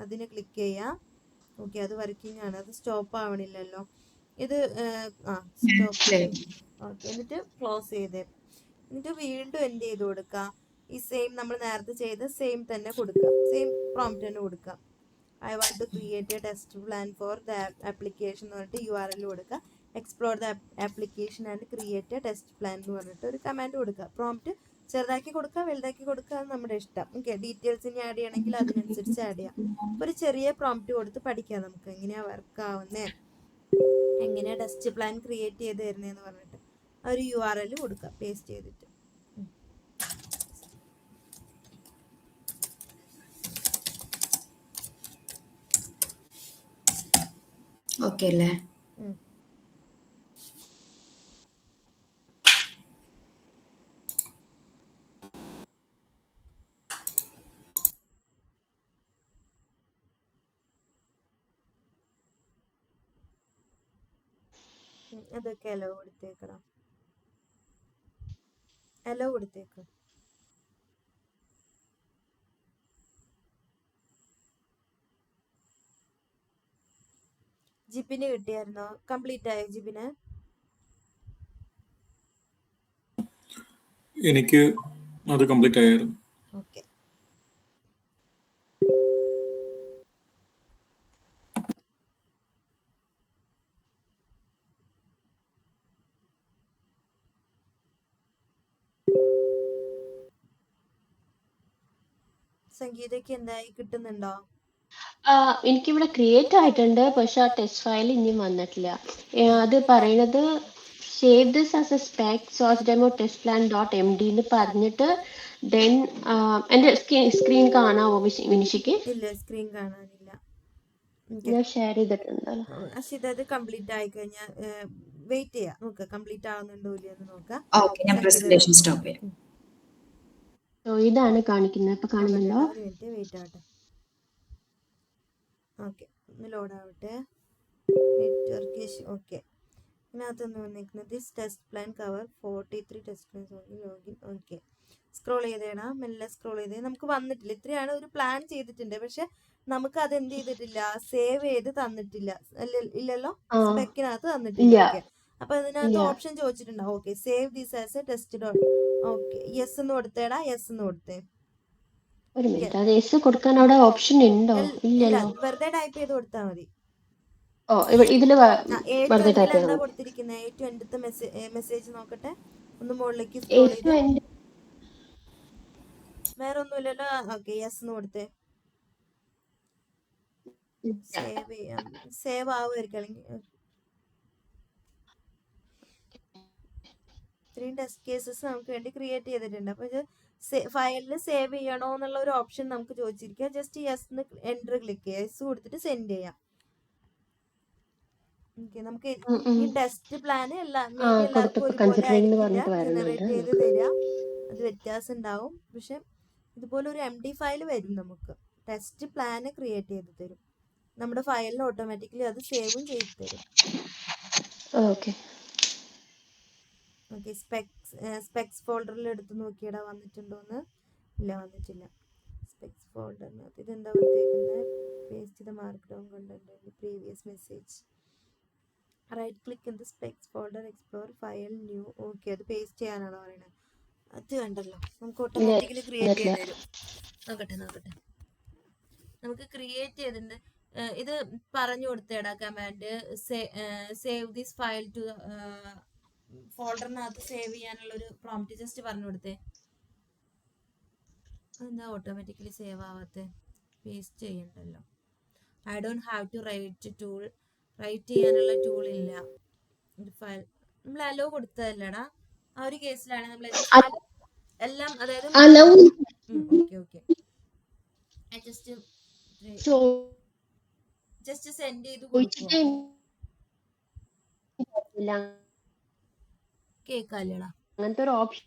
അതിന് ക്ലിക്ക് ചെയ്യാം. ഓക്കെ, അത് വർക്കിംഗ് ആണ്. അത് സ്റ്റോപ്പ് ആവണില്ലല്ലോ. ഇത് സ്റ്റോപ്പ്. ഓക്കെ, എന്നിട്ട് ക്ലോസ് ചെയ്തേ. എന്നിട്ട് വീണ്ടും എന്ത് ചെയ്ത് കൊടുക്കുക? ഈ സെയിം നമ്മൾ നേരത്തെ ചെയ്ത് സെയിം തന്നെ കൊടുക്കുക, സെയിം പ്രോംപ്റ്റ് തന്നെ കൊടുക്കുക. I want to create a test plan for the application എന്ന് പറഞ്ഞിട്ട് URL കൊടുക്കുക. Explore the application and create a test plan എന്ന് പറഞ്ഞിട്ട് ഒരു കമാൻഡ് കൊടുക്കുക. പ്രോംപ്റ്റ് ചെറുതാക്കി കൊടുക്കുക, വലുതാക്കി കൊടുക്കുക, അത് നമ്മുടെ ഇഷ്ടം. ഓക്കെ, ഡീറ്റെയിൽസ് ഇനി ആഡ് ചെയ്യണമെങ്കിൽ അതിനനുസരിച്ച് ആഡ് ചെയ്യാം. ഒരു ചെറിയ പ്രോംപ്റ്റ് കൊടുത്ത് പഠിക്കാം നമുക്ക് എങ്ങനെയാ വർക്ക് ആവുന്നേ, എങ്ങനെയാ ടെസ്റ്റ് പ്ലാൻ ക്രിയേറ്റ് ചെയ്ത് തരുന്നതെന്ന് പറഞ്ഞിട്ട് ഒരു URL കൊടുക്കുക പേസ്റ്റ് ചെയ്തിട്ട്. ഓക്കെ അല്ലേ? അതൊക്കെ അലോ കൊടുത്തേക്കണം. അലോ കൊടുത്തേക്ക്. ജിബിന് കിട്ടിയായിരുന്നോ? കംപ്ലീറ്റ് ആയോ ജിബിന്? എനിക്ക് അത് കംപ്ലീറ്റ് ആയിരുന്നു. ഓക്കെ, സംഗീതയ്ക്ക് എന്തായി, കിട്ടുന്നുണ്ടോ? എനിക്കിവിടെ ക്രിയേറ്റ് ആയിട്ടുണ്ട്, പക്ഷെ ആ ടെസ്റ്റ് ഫയൽ ഇനിയും വന്നിട്ടില്ല. അത് പറയുന്നത് save this as A spec source demo test plan .md എന്ന് പറഞ്ഞിട്ട് ദെൻ എൻ്റെ സ്ക്രീൻ കാണാവോ വിനിഷിക്ക്? ഇല്ല, സ്ക്രീൻ കാണാനില്ല. ഞാൻ ഷെയർ ചെയ്തിട്ടുണ്ടല്ലോ. അശ്വിത, അത് കംപ്ലീറ്റ് ആയി കഴിഞ്ഞാൽ വെയിറ്റ് ചെയ്യാം, നോക്കാം കംപ്ലീറ്റ് ആവുന്നുണ്ടോ ഇല്ലയെന്ന് നോക്കാം. ഓക്കെ, ഞാൻ പ്രസന്റേഷൻ സ്റ്റോപ്പ് ചെയ്യാം. ഇതാണ് കാണിക്കുന്നത്, ഇപ്പൊ കാണുന്നുണ്ടോ? ഒരു മിനിറ്റ് വെയിറ്റ് ആവട്ടെ. ഓക്കെ, ഒന്ന് ലോഡ് ആവട്ടെ. Network issue. ഓക്കെ, ഇതിനകത്തൊന്ന് വന്നിരിക്കുന്നത് test plan cover 43 test plans login. Okay, scroll ചെയ്തേടാ, മെല്ലെ സ്ക്രോൾ ചെയ്തേ. നമുക്ക് വന്നിട്ടില്ല, ഇത്രയാണ് ഒരു പ്ലാൻ ചെയ്തിട്ടുണ്ട്, പക്ഷെ നമുക്ക് അത് എന്ത് ചെയ്തിട്ടില്ല, സേവ് ചെയ്ത് തന്നിട്ടില്ല. ഇല്ലല്ലോ, സ്പെക്കിനകത്ത് തന്നിട്ടില്ല. ഓക്കെ, അപ്പൊ അതിനകത്ത് ഓപ്ഷൻ ചോദിച്ചിട്ടുണ്ടാവും. Okay, save this as a test dot. Okay, yes എന്ന് കൊടുത്തേടാ, യെസ് എന്ന് കൊടുത്തേ. ഒരു മിനിറ്റ്, അത് എസ് കൊടുക്കാൻ അവിടെ ഓപ്ഷൻ ഉണ്ടോ? ഇല്ലല്ലോ, വെറുതെ ടൈപ്പ് ചെയ്ത് കൊടുത്താൽ മതി. ഇതില് എന്താ കൊടുത്തിരിക്കുന്നത്? A20 മെസ്സേജ് നോക്കട്ടെ, ഒന്ന് മുകളിലേക്ക് സ്ക്രോൾ ചെയ്ത്. വേറെ ഒന്നുമില്ലല്ലോ. ഓക്കെ, യെസ് എന്ന് കൊടുത്തേ. സേവ് ചെയ്യാം, സേവ് ആവുമായിരിക്കും. അല്ലെങ്കിൽ ഇത്രയും ടെസ്റ്റ് കേസസ് നമുക്ക് വേണ്ടി ക്രിയേറ്റ് ചെയ്തിട്ടുണ്ട്. അപ്പോൾ ഇത് ഫയലിൽ സേവ് ചെയ്യണോ എന്നുള്ള ഒരു ഓപ്ഷൻ നമുക്ക് ചോദിച്ചിരിക്കുക. ജസ്റ്റ് യെസ് എന്ന് എൻ്റർ ക്ലിക്ക് ചെയ്യുക, യെസ് കൊടുത്തിട്ട് സെൻഡ് ചെയ്യാം. ഓക്കെ, നമുക്ക് ഈ ടെസ്റ്റ് പ്ലാൻ എല്ലാവർക്കും ഒരുപോലെ ആയിരിക്കില്ല ജനറേറ്റ് ചെയ്ത് തരിക, അത് വ്യത്യാസം ഉണ്ടാവും. പക്ഷെ ഇതുപോലെ ഒരു MD ഫയൽ വരും, നമുക്ക് ടെസ്റ്റ് പ്ലാന് ക്രിയേറ്റ് ചെയ്ത് തരും. നമ്മുടെ ഫയലിൽ ഓട്ടോമാറ്റിക്കലി അത് സേവും ചെയ്ത് തരും. ഓക്കെ. ഓക്കെ, സ്പെക്സ് ഫോൾഡറിൽ എടുത്ത് നോക്കിയടാ വന്നിട്ടുണ്ടോന്ന്. ഇല്ല, വന്നിട്ടില്ല. സ്പെക്സ് ഫോൾഡറിനകത്ത് ഇതെന്താ വന്നേക്കുന്നത്? പേസ്റ്റ് ചെയ്ത markdown content previous message. Right click in the specs folder, explore file new. Okay, അത് പേസ്റ്റ് ചെയ്യാനാണോ പറയുന്നത്? അത് കണ്ടല്ലോ, നമുക്ക് ഓട്ടോമാറ്റിക്കലി ക്രിയേറ്റ് ചെയ്ത് തരും. നോക്കട്ടെ, നമുക്ക് ക്രിയേറ്റ് ചെയ്തിട്ടുണ്ട്. ഇത് പറഞ്ഞു കൊടുത്തേടാ command, save this file to ഫോൾഡറിനകത്ത് സേവ് ചെയ്യാനുള്ളൊരു പ്രോംപ്റ്റ് ജസ്റ്റ് പറഞ്ഞു കൊടുത്തേ. അതെന്താ ഓട്ടോമാറ്റിക്കലി സേവ് ആവാത്തെ? പേസ്റ്റ് ചെയ്യണ്ടല്ലോ. I don't have to write tool. Write ചെയ്യാനുള്ള ടൂൾ ഇല്ല. ഫയൽ നമ്മൾ അലോ കൊടുത്തതല്ലടാ, ആ ഒരു കേസിലാണ് നമ്മൾ എല്ലാം, അതായത് ഓക്കെ ജസ്റ്റ് സെൻഡ് ചെയ്ത് കൊടുക്കുക. കേക്കാല്ലടാ, അങ്ങനത്തെ ഒരു ഓപ്ഷൻ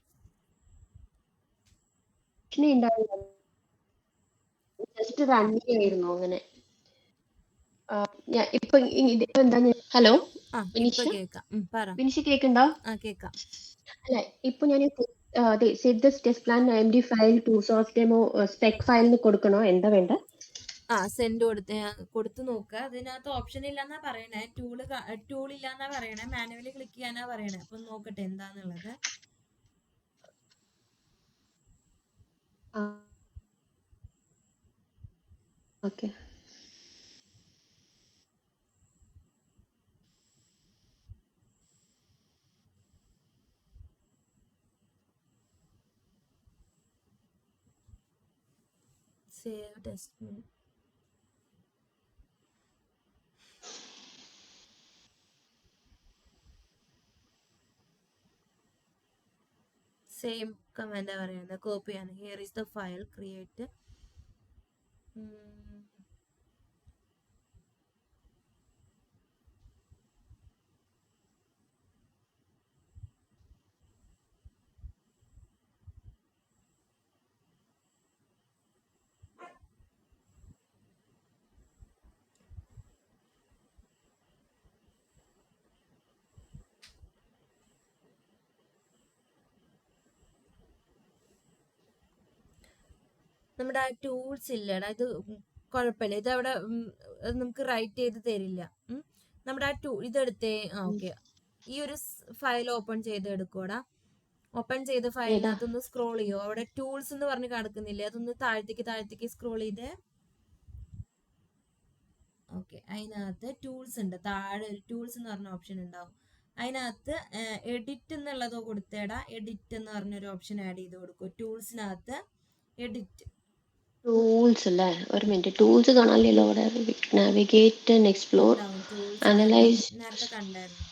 ഉണ്ടാവില്ല, ജസ്റ്റ് റൺ ചെയ്യായിരുന്നു അങ്ങനെ. ഇപ്പൊ എന്താ, ഹലോ ഫിനിഷ് കേക്കുണ്ടോ? കേക്കാം. അല്ല, ഇപ്പൊ ഞാൻ set the test plan MD file to source demo spec ഫയലിന് കൊടുക്കണോ? എന്താ വേണ്ട? സെൻഡ് കൊടുത്ത് നോക്കുക. അതിനകത്ത് ഓപ്ഷൻ ഇല്ലാന്നാ പറയണേ, ടൂൾ ഇല്ലാന്നാ പറയണേ, മാനുവലി ക്ലിക്ക് ചെയ്യാനാ പറയണേ. അപ്പൊ നോക്കട്ടെ എന്താന്നുള്ളത്. Okay, save test. സെയിം കമാൻഡാ പറയുന്നത്, കോപ്പി ആണ്. Here is the file create. നമ്മുടെ ആ ടൂൾസ് ഇല്ലടാ, ഇത് കുഴപ്പമില്ല, ഇത് അവിടെ നമുക്ക് റൈറ്റ് ചെയ്ത് തരില്ല. നമ്മുടെ ആ ഇതെടുത്തേ. ഓക്കെ, ഈ ഒരു ഫയൽ ഓപ്പൺ ചെയ്ത് എടുക്കൂടാ. ഓപ്പൺ ചെയ്ത ഫയലിനകത്തൊന്ന് സ്ക്രോൾ ചെയ്യോ, അവിടെ ടൂൾസ് എന്ന് പറഞ്ഞ് കിടക്കുന്നില്ലേ, അതൊന്ന് താഴത്തേക്ക് സ്ക്രോൾ ചെയ്തേ. ഓക്കെ, അതിനകത്ത് ടൂൾസ് ഉണ്ട്, താഴെ ഒരു ടൂൾസ് എന്ന് പറഞ്ഞ ഓപ്ഷൻ ഉണ്ടാവും. അതിനകത്ത് എഡിറ്റ് എന്നുള്ളതോ കൊടുത്തേടാ. എഡിറ്റ് എന്ന് പറഞ്ഞൊരു ഓപ്ഷൻ ആഡ് ചെയ്ത് കൊടുക്കും. ടൂൾസിനകത്ത് എഡിറ്റ് ടൂൾസ് അല്ലേ? ഒരു മിനിറ്റ്, ടൂൾസ് കാണാനില്ലല്ലോ അവിടെ. നാവിഗേറ്റ് ആൻഡ് എക്സ്പ്ലോർ, അനലൈസ് നേരത്തെ കണ്ടായിരുന്നു.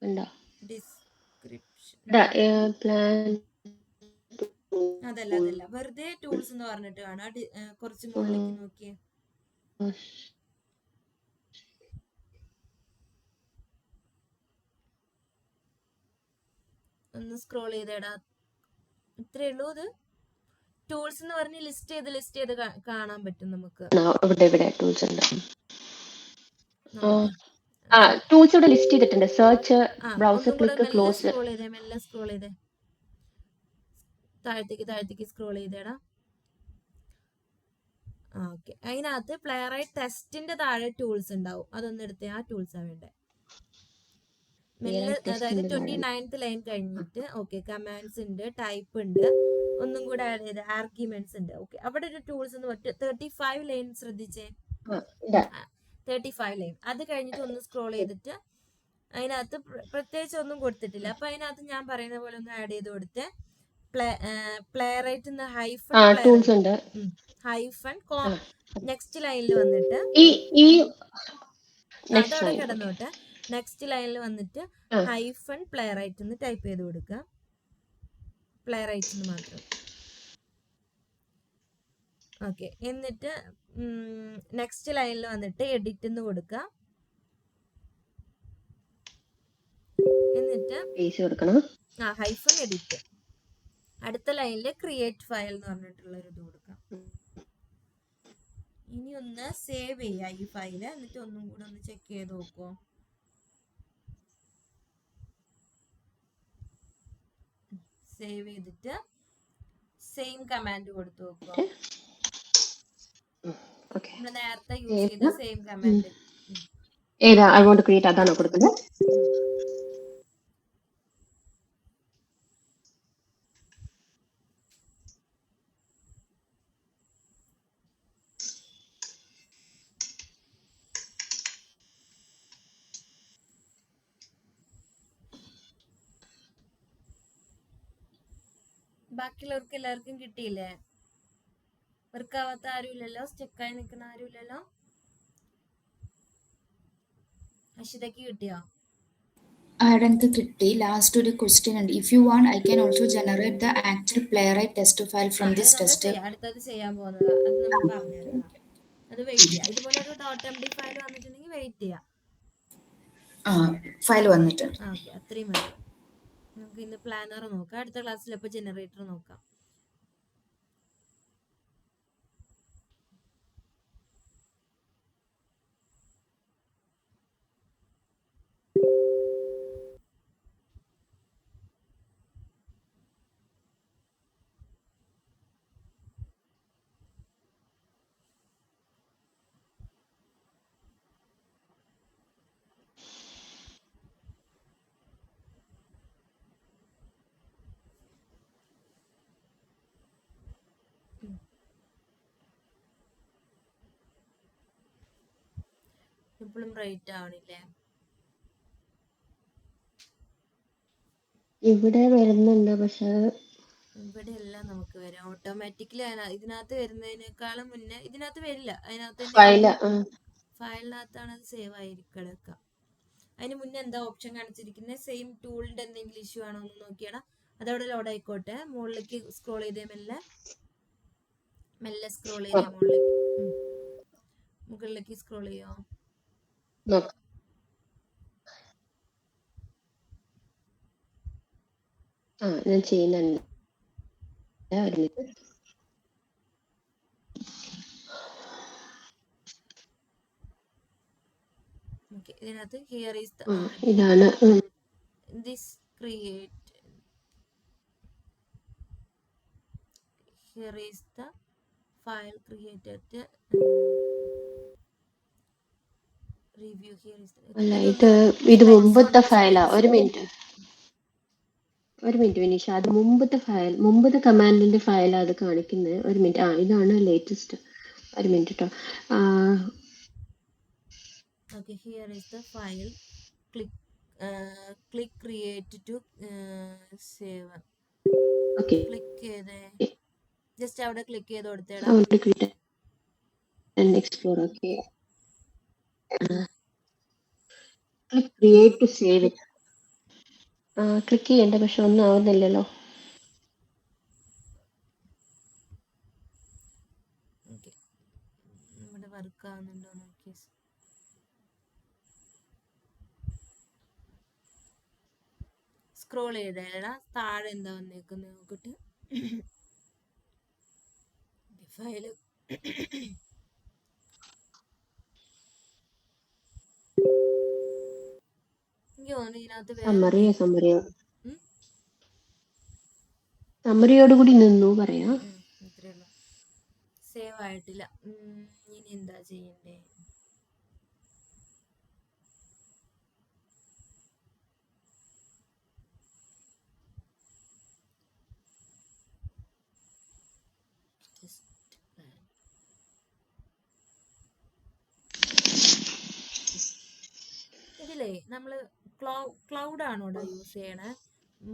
ഉണ്ടോ? Description plan. അതല്ല, വെറുതെ ടൂൾസ് എന്ന് പറഞ്ഞിട്ട് കാണാം. കുറച്ച് മുകളിലേക്ക് നോക്കിയേ. ഒന്ന് സ്ക്രോൾ ചെയ്തേടാ, ഇത്രേ ഉള്ളൂ. ഇത് ടൂൾസ് എന്ന് പറഞ്ഞ് ലിസ്റ്റ് ചെയ്ത് കാണാൻ പറ്റും നമുക്ക്. ഇവിടെ ടൂൾസ് ഉണ്ട്. ടൂൾസ് ഇവിടെ ലിസ്റ്റ് ചെയ്തിട്ടുണ്ട്. Search, browser, click, close. മെല്ലെ സ്ക്രോൾ ചെയ്തേ, താഴത്തേക്ക് സ്ക്രോൾ ചെയ്തേടാ. ഓക്കെ, അതിനകത്ത് പ്ലെയറൈറ്റ് ടെസ്റ്റിന്റെ താഴെ ടൂൾസ് ഉണ്ടാവും, അതൊന്നും എടുത്തേ. ആ ടൂൾസാണ് വേണ്ടേ. മെല്ലെ, അതായത് 29th ലൈൻ കഴിഞ്ഞിട്ട്. ഓക്കെ, കമാൻഡ്സ് ഉണ്ട്, ടൈപ്പ് ഉണ്ട്, ഒന്നും കൂടെ ആഡ് ചെയ്ത് ആർഗ്യുമെന്റ്സ് ഉണ്ട്. ഓക്കെ, അവിടെ ഒരു ടൂൾസ് എന്ന് പറഞ്ഞിട്ട് 35 ലൈൻ ശ്രദ്ധിച്ചേ. 35 ലൈൻ. അത് കഴിഞ്ഞിട്ട് ഒന്ന് സ്ക്രോൾ ചെയ്തിട്ട് അതിനകത്ത് പ്രത്യേകിച്ച് ഒന്നും കൊടുത്തിട്ടില്ല. അപ്പൊ അതിനകത്ത് ഞാൻ പറയുന്ന പോലെ ഒന്ന് ആഡ് ചെയ്ത് കൊടുത്ത് പ്ലെയറൈറ്റ് ഹൈഫൺ നെക്സ്റ്റ് ലൈനിൽ വന്നിട്ട് അതവിടെ കിടന്നോട്ടെ. നെക്സ്റ്റ് ലൈനിൽ വന്നിട്ട് ആ. ഹൈഫൺ പ്ലെയറൈറ്റ് എന്ന് ടൈപ്പ് ചെയ്ത് കൊടുക്കുക. പ്ലെയറൈറ്റ് എന്ന് മാത്രം. ഓക്കെ, എന്നിട്ട് നെക്സ്റ്റ് ലൈനിൽ വന്നിട്ട് എഡിറ്റ് എന്ന് കൊടുക്കുക. എന്നിട്ട് സ്പേസ് കൊടുക്കണം. Hyphen edit. അടുത്ത ലൈനിൽ ക്രിയേറ്റ് ഫയൽ എന്ന് പറഞ്ഞിട്ടുള്ള ഒരു ഇത് കൊടുക്കാം. ഇനി ഒന്ന് സേവ് ചെയ്യുക ഈ ഫയല്. എന്നിട്ട് ഒന്നും കൂടെ ഒന്ന് ചെക്ക് ചെയ്ത് നോക്കുമോ. സേവ് ചെയ്തിട്ട് സെയിം കമാൻഡ് കൊടുത്തു നോക്കുക. ഓക്കെ, നമ്മൾ നേരത്തെ യൂസ് ചെയ്ത സെയിം കമാൻഡ്. ഏതാ ഐ വോണ്ട് ക്രിയേറ്റ് അതാണോ കൊടുക്കുന്നത്? ബാക്കിയുള്ളവർക്ക് എല്ലാവർക്കും കിട്ടിയില്ലേ? വർക്കാവാത്ത ആരുമില്ലല്ലോ? സ്റ്റെക്കായി നിൽക്കുന്ന ആരുമില്ലല്ലോ? അഷിതയ്ക്ക് കിട്ടിയോ? ആഡൻക്ക് കിട്ടി. ലാസ്റ്റ് ഒരു ക്വസ്റ്റ്യൻ ഉണ്ട്. If you want I can also generate the actual playwright test file from this test. അടുത്തത് ചെയ്യാൻ പോകുന്നത് അത് നമ്മൾ പറഞ്ഞുതരാം. അത് വെയിറ്റ് ചെയ്യാം. ഇതുപോലെ ഒരു .md ഫയൽ വന്നിട്ടുണ്ടെങ്കിൽ വെയിറ്റ് ചെയ്യാം. ഫയൽ വന്നിട്ടുണ്ട്. ഓക്കെ, അത്രയും മതി. നമുക്ക് ഇന്ന് പ്ലാനർ നോക്കാം. അടുത്ത ക്ലാസ്സിൽ ഇപ്പോൾ ജനറേറ്റർ നോക്കാം. ഇപ്പോഴും റേറ്റ് ആവണില്ലേ? ഇവിടെ വരുന്നുണ്ട്, പക്ഷെ ഇവിടെ എല്ലാം നമുക്ക് വരാം ഓട്ടോമാറ്റിക്കലി. ഇതിനകത്ത് വരുന്നതിനേക്കാളും മുന്നേ ഇതിനകത്ത് വരില്ല. അതിനകത്ത് ഫയലിനകത്താണ് അത് സേവ് ആയിരിക്കുക. അതിന് മുന്നേ എന്താ ഓപ്ഷൻ കാണിച്ചിരിക്കുന്നത്? സെയിം ടൂളിന്റെ എന്തെങ്കിലും ഇഷ്യൂ ആണോ എന്ന് നോക്കിയാണ്. അതവിടെ ലോഡ് ആയിക്കോട്ടെ. മുകളിലേക്ക് സ്ക്രോൾ ചെയ്തേ, മെല്ലെ സ്ക്രോൾ ചെയ്തേ. മുകളിലേക്ക് സ്ക്രോൾ ചെയ്യോ? ഞാൻ ചെയ്യുന്നുണ്ട്. ഇതിനകത്ത് ഹിയർ ഈസ് ദ ഇതാണ് this create. Here is the file created review. Here is അല്ല, ഇത് മുമ്പത്തെ ഫയലാ. ഒരു മിനിറ്റ് വിനീഷ, അത് മുമ്പത്തെ കമാൻഡിന്റെ ഫയലാ അത് കാണിക്കുന്നത്. ഒരു മിനിറ്റ്. ഇതാണ് ലേറ്റസ്റ്റ്. ഒരു മിനിറ്റ് കേട്ടോ. Okay, here is the file. Click create to save. Okay. Click ചെയ്തേ. ജസ്റ്റ് അവിടെ ക്ലിക്ക് ചെയ്ത് കൊടുത്തേടാ. Explore. Okay, click create to save it. Click ചെയ്യണ്ട, പക്ഷെ ഒന്നും ആവുന്നില്ലല്ലോ. ഓക്കെ, ഇവിടെ വർക്ക് ആവുന്നുണ്ടോ നോക്കി. സ്ക്രോൾ ചെയ്തേടാ. താഴെ എന്താ വന്നേക്കുന്നത് നോക്കിട്ട്. ഫയല് സമ്മറിയോട് കൂടി നിന്നു പറയാ. സേവ് ആയിട്ടില്ല. ഇനി എന്താ ചെയ്യണ്ടേ? ഇതിലേ നമ്മള് ക്ലൗഡ് ആണോ യൂസ് ചെയ്യണേ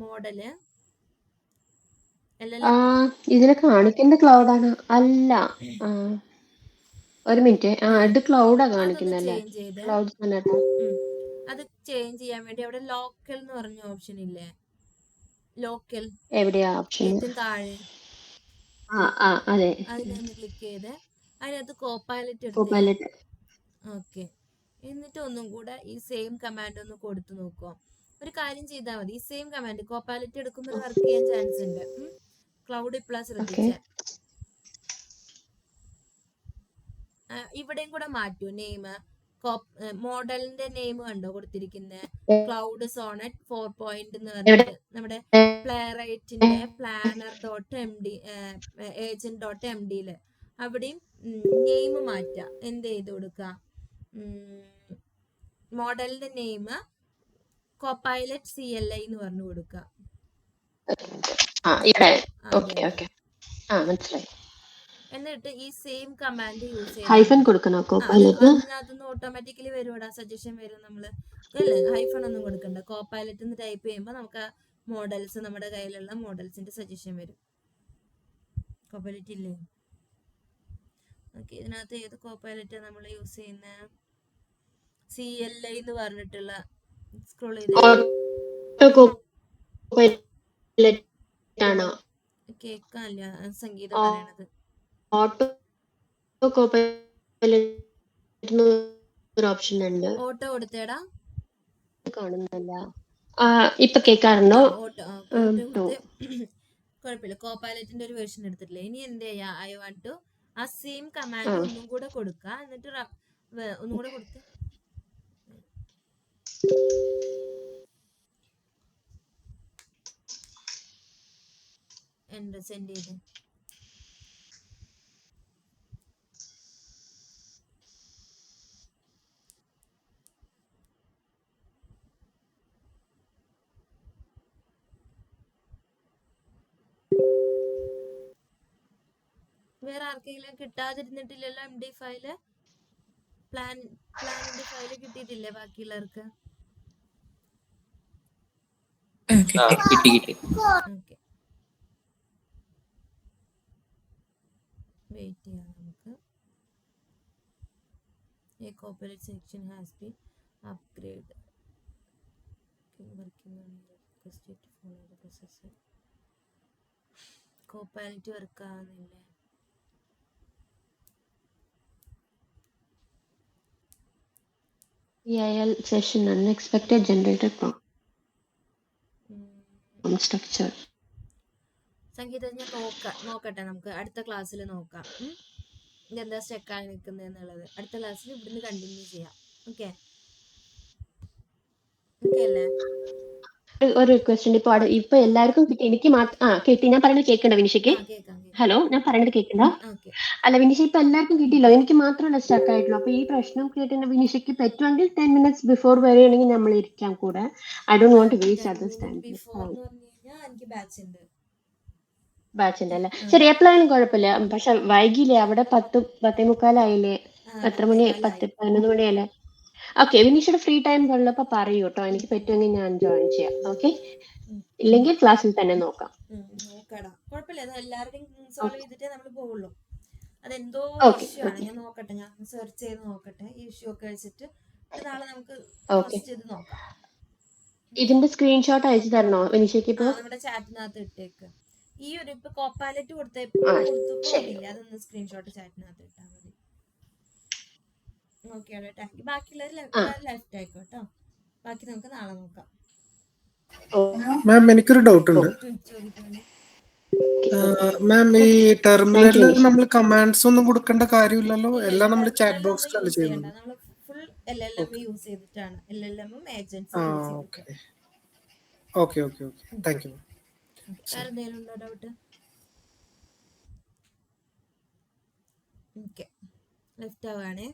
മോഡല്? ഇതിനെ കാണിക്കുന്ന ക്ലൗഡ് ആണ് അല്ല? ഒരു മിനിറ്റ്. ഇത് ക്ലൗഡാ കാണിക്കുന്നല്ലേ? ക്ലൗഡ് അത് ചേഞ്ച് ചെയ്യാൻ വേണ്ടി അവിടെ ലോക്കൽ എന്ന് പറഞ്ഞ ഓപ്ഷൻ ഇല്ലേ, ലോക്കൽ എവിടെയാ ഓപ്ഷൻ? ഏറ്റവും താഴെ അതെ, അതിലൊന്ന് ക്ലിക്ക് ചെയ്ത് അതിനകത്ത് കോപ്പൈലറ്റ് എടുത്ത് കോപ്പൈലറ്റ്. ഓക്കെ. എന്നിട്ട് ഒന്നും കൂടെ ഈ സെയിം കമാൻഡ് ഒന്ന് കൊടുത്തു നോക്കുക. ഒരു കാര്യം ചെയ്താൽ മതി, ഈ സെയിം കമാൻഡ് കോപ്പൈലറ്റ് എടുക്കുമ്പോൾ വർക്ക് ചെയ്യാൻ ചാൻസ് ഉണ്ട്. ക്ലൗഡ് പ്ലസ് ശ്രദ്ധിച്ച ഇവിടെയും കൂടെ മാറ്റൂ നെയിം. മോഡലിന്റെ നെയിം കണ്ടോ കൊടുത്തിരിക്കുന്നത്, ക്ലൗഡ് സോണറ്റ് 4 എന്ന് പറഞ്ഞിട്ട് നമ്മുടെ പ്ലേറൈറ്റിന്റെ planner.md agent.mdയില് അവിടെയും നെയിം മാറ്റാം. എന്ത് ചെയ്ത് കൊടുക്കുക, മോഡലിന്റെ നെയിം കോപ്പൈലറ്റ് CLI എന്ന് പറഞ്ഞു കൊടുക്കുക. മനസ്സിലായി. എന്നിട്ട് ഈ സെയിം കമാൻഡ് യൂസ് ഹൈഫൻ കൊടുക്കണോ കോപ്പൈലറ്റ്? അതിനകത്തുനിന്ന് ഓട്ടോമാറ്റിക്കലി വരുവാടാ, സജഷൻ വരും. നമ്മള് അല്ലേ ഹൈഫൺ ഒന്നും കൊടുക്കണ്ട, കോപ്പൈലറ്റ് എന്ന് ടൈപ്പ് ചെയ്യുമ്പോൾ നമുക്ക് മോഡൽസ്, നമ്മുടെ കയ്യിലുള്ള മോഡൽസിന്റെ സജഷൻ വരും. കോപ്പൈലറ്റ് ഇല്ലേ? ഓക്കെ, ഇതിനകത്ത് ഏത് കോപ്പൈലറ്റ് നമ്മൾ യൂസ് ചെയ്യുന്ന? CLI എന്ന് പറഞ്ഞിട്ടുള്ള സ്ക്രോൾ ചെയ്ത് കേൾക്കാനില്ല സംഗീതം പറയണത്. ഓട്ടോ ഓപ്ഷൻ ഉണ്ട്. ഓട്ടോ കൊടുത്തേടാ, കാണുന്നില്ല. ഇപ്പൊ കേൾക്കാറുണ്ടോ? കുഴപ്പമില്ല, കോപ്പൈലറ്റിന്റെ ഒരു വേർഷൻ എടുത്തിട്ടില്ല. ഇനി എന്ത് ചെയ്യാ, ഐ വാണ്ട് ടു ആ സെയിം കമാൻഡ് ഒന്നും കൂടെ കൊടുക്കുക. എന്നിട്ട് ഒന്നും കൂടെ കൊടുത്ത് എന്റെ സെൻഡ് ചെയ്ത് വേറെ ആർക്കെങ്കിലും കിട്ടാതിരുന്നിട്ടില്ലല്ലോ? MD ഫയല്, പ്ലാനിന്റെ ഫയല് കിട്ടിയിട്ടില്ലേ ബാക്കിയുള്ളവർക്ക്? കിട്ടി. ഓക്കെ, വെയിറ്റ് ചെയ്യാം നമുക്ക്. A corporate section has been upgraded. Working on requested to follow the process. Copilot work ആവുന്നില്ലേ? EIL session unexpected generated structure. സംഗീതം ഞാൻ നോക്കട്ടെ, നമുക്ക് അടുത്ത ക്ലാസ്സിൽ നോക്കാം. ഇതെന്താ സ്റ്റെക്കായി നിൽക്കുന്നത് എന്നുള്ളത് അടുത്ത ക്ലാസ്സിൽ ഇവിടുന്ന് കണ്ടിന്യൂ ചെയ്യാം. ഓക്കെ അല്ലേ? ഒരു റിക്വസ്റ്റ് ഉണ്ട്. ഇപ്പൊ എല്ലാവർക്കും കിട്ടി, എനിക്ക് കിട്ടി. ഞാൻ പറയുന്നത് കേൾക്കണ്ട വിനിഷയ്ക്ക്? ഹലോ, ഞാൻ പറയുന്നത് കേൾക്കണ്ട? അല്ല വിനിഷ, ഇപ്പൊ എല്ലാവർക്കും കിട്ടിയില്ലോ, എനിക്ക് മാത്രമല്ല സ്റ്റക്ക് ആയിട്ടുള്ളൂ. അപ്പൊ ഈ പ്രശ്നം കേട്ടിട്ട് വിനിഷയ്ക്ക് പറ്റുമെങ്കിൽ 10 minutes ബിഫോർ വരികയാണെങ്കിൽ നമ്മൾ ഇരിക്കാം കൂടെ. I don't want to waste others time. Batch ഉണ്ട് അല്ലേ? ശരി, എപ്പോഴായാലും കുഴപ്പമില്ല. പക്ഷെ വൈകില്ലേ, അവിടെ 10:45 എത്ര മണി? 10-11 മണിയല്ലേ? ഓക്കെ, വിനീഷയുടെ ഫ്രീ ടൈം ഉള്ളപ്പോ പറയൂ കേട്ടോ, എനിക്ക് പറ്റുമെങ്കിൽ ഞാൻ ജോയിൻ ചെയ്യാം. ഓക്കെ, ഇല്ലെങ്കിൽ ക്ലാസ്സിൽ തന്നെ നോക്കാം. കുഴപ്പമില്ല, എല്ലാവരുടെയും സോൾവ് ചെയ്തിട്ടേ നമ്മൾ പോവുള്ളൂ. അതെന്തോ ഇഷ്യൂ ആണ്, ഞാൻ നോക്കട്ടെ, ഞാൻ സെർച്ച് ചെയ്ത് നോക്കട്ടെ ഈ ഇഷ്യൂ ഒക്കെ വെച്ചിട്ട്. നാളെ നമുക്ക് നോക്കാം. ഇതിന്റെ സ്ക്രീൻഷോട്ട് അയച്ചു തരണോ വിനിഷയ്ക്ക്? ഇപ്പൊ നമ്മുടെ ചാറ്റിനകത്ത് ഇട്ടേക്ക്. ഈ ഒരു ഇപ്പൊ കോപ്പൈലറ്റ് കൊടുത്തില്ല, അതൊന്ന് സ്ക്രീൻഷോട്ട് ചാറ്റിനകത്ത് ഇട്ടാൽ മതി. ഓക്കെയാണ് ടാങ്ക്. ബാക്കിയുള്ളവർ ലെഫ്റ്റ് ആയിക്കോട്ടോ, ബാക്കി നമുക്ക് നാളെ നോക്കാം. മാം, എനിക്കൊരു ഡൗട്ട് ഉണ്ട്. മാം, ഈ ടെർമിനലിൽ നമ്മൾ കമാൻഡ്സ് ഒന്നും കൊടുക്കേണ്ട കാര്യമില്ലല്ലോ, എല്ലാം നമ്മൾ ചാറ്റ് ബോക്സിലല്ലേ ചെയ്യുന്നത്? നമ്മൾ ഫുൾ LLM യൂസ് ചെയ്തിട്ടാണ്, LLM-ഉം ഏജന്റ്സും യൂസ് ചെയ്തിട്ട്. Okay, thank U. വേറെ എന്തെങ്കിലും ഉണ്ടോ ഡൗട്ട്? Okay, left ആവുകയാണേ.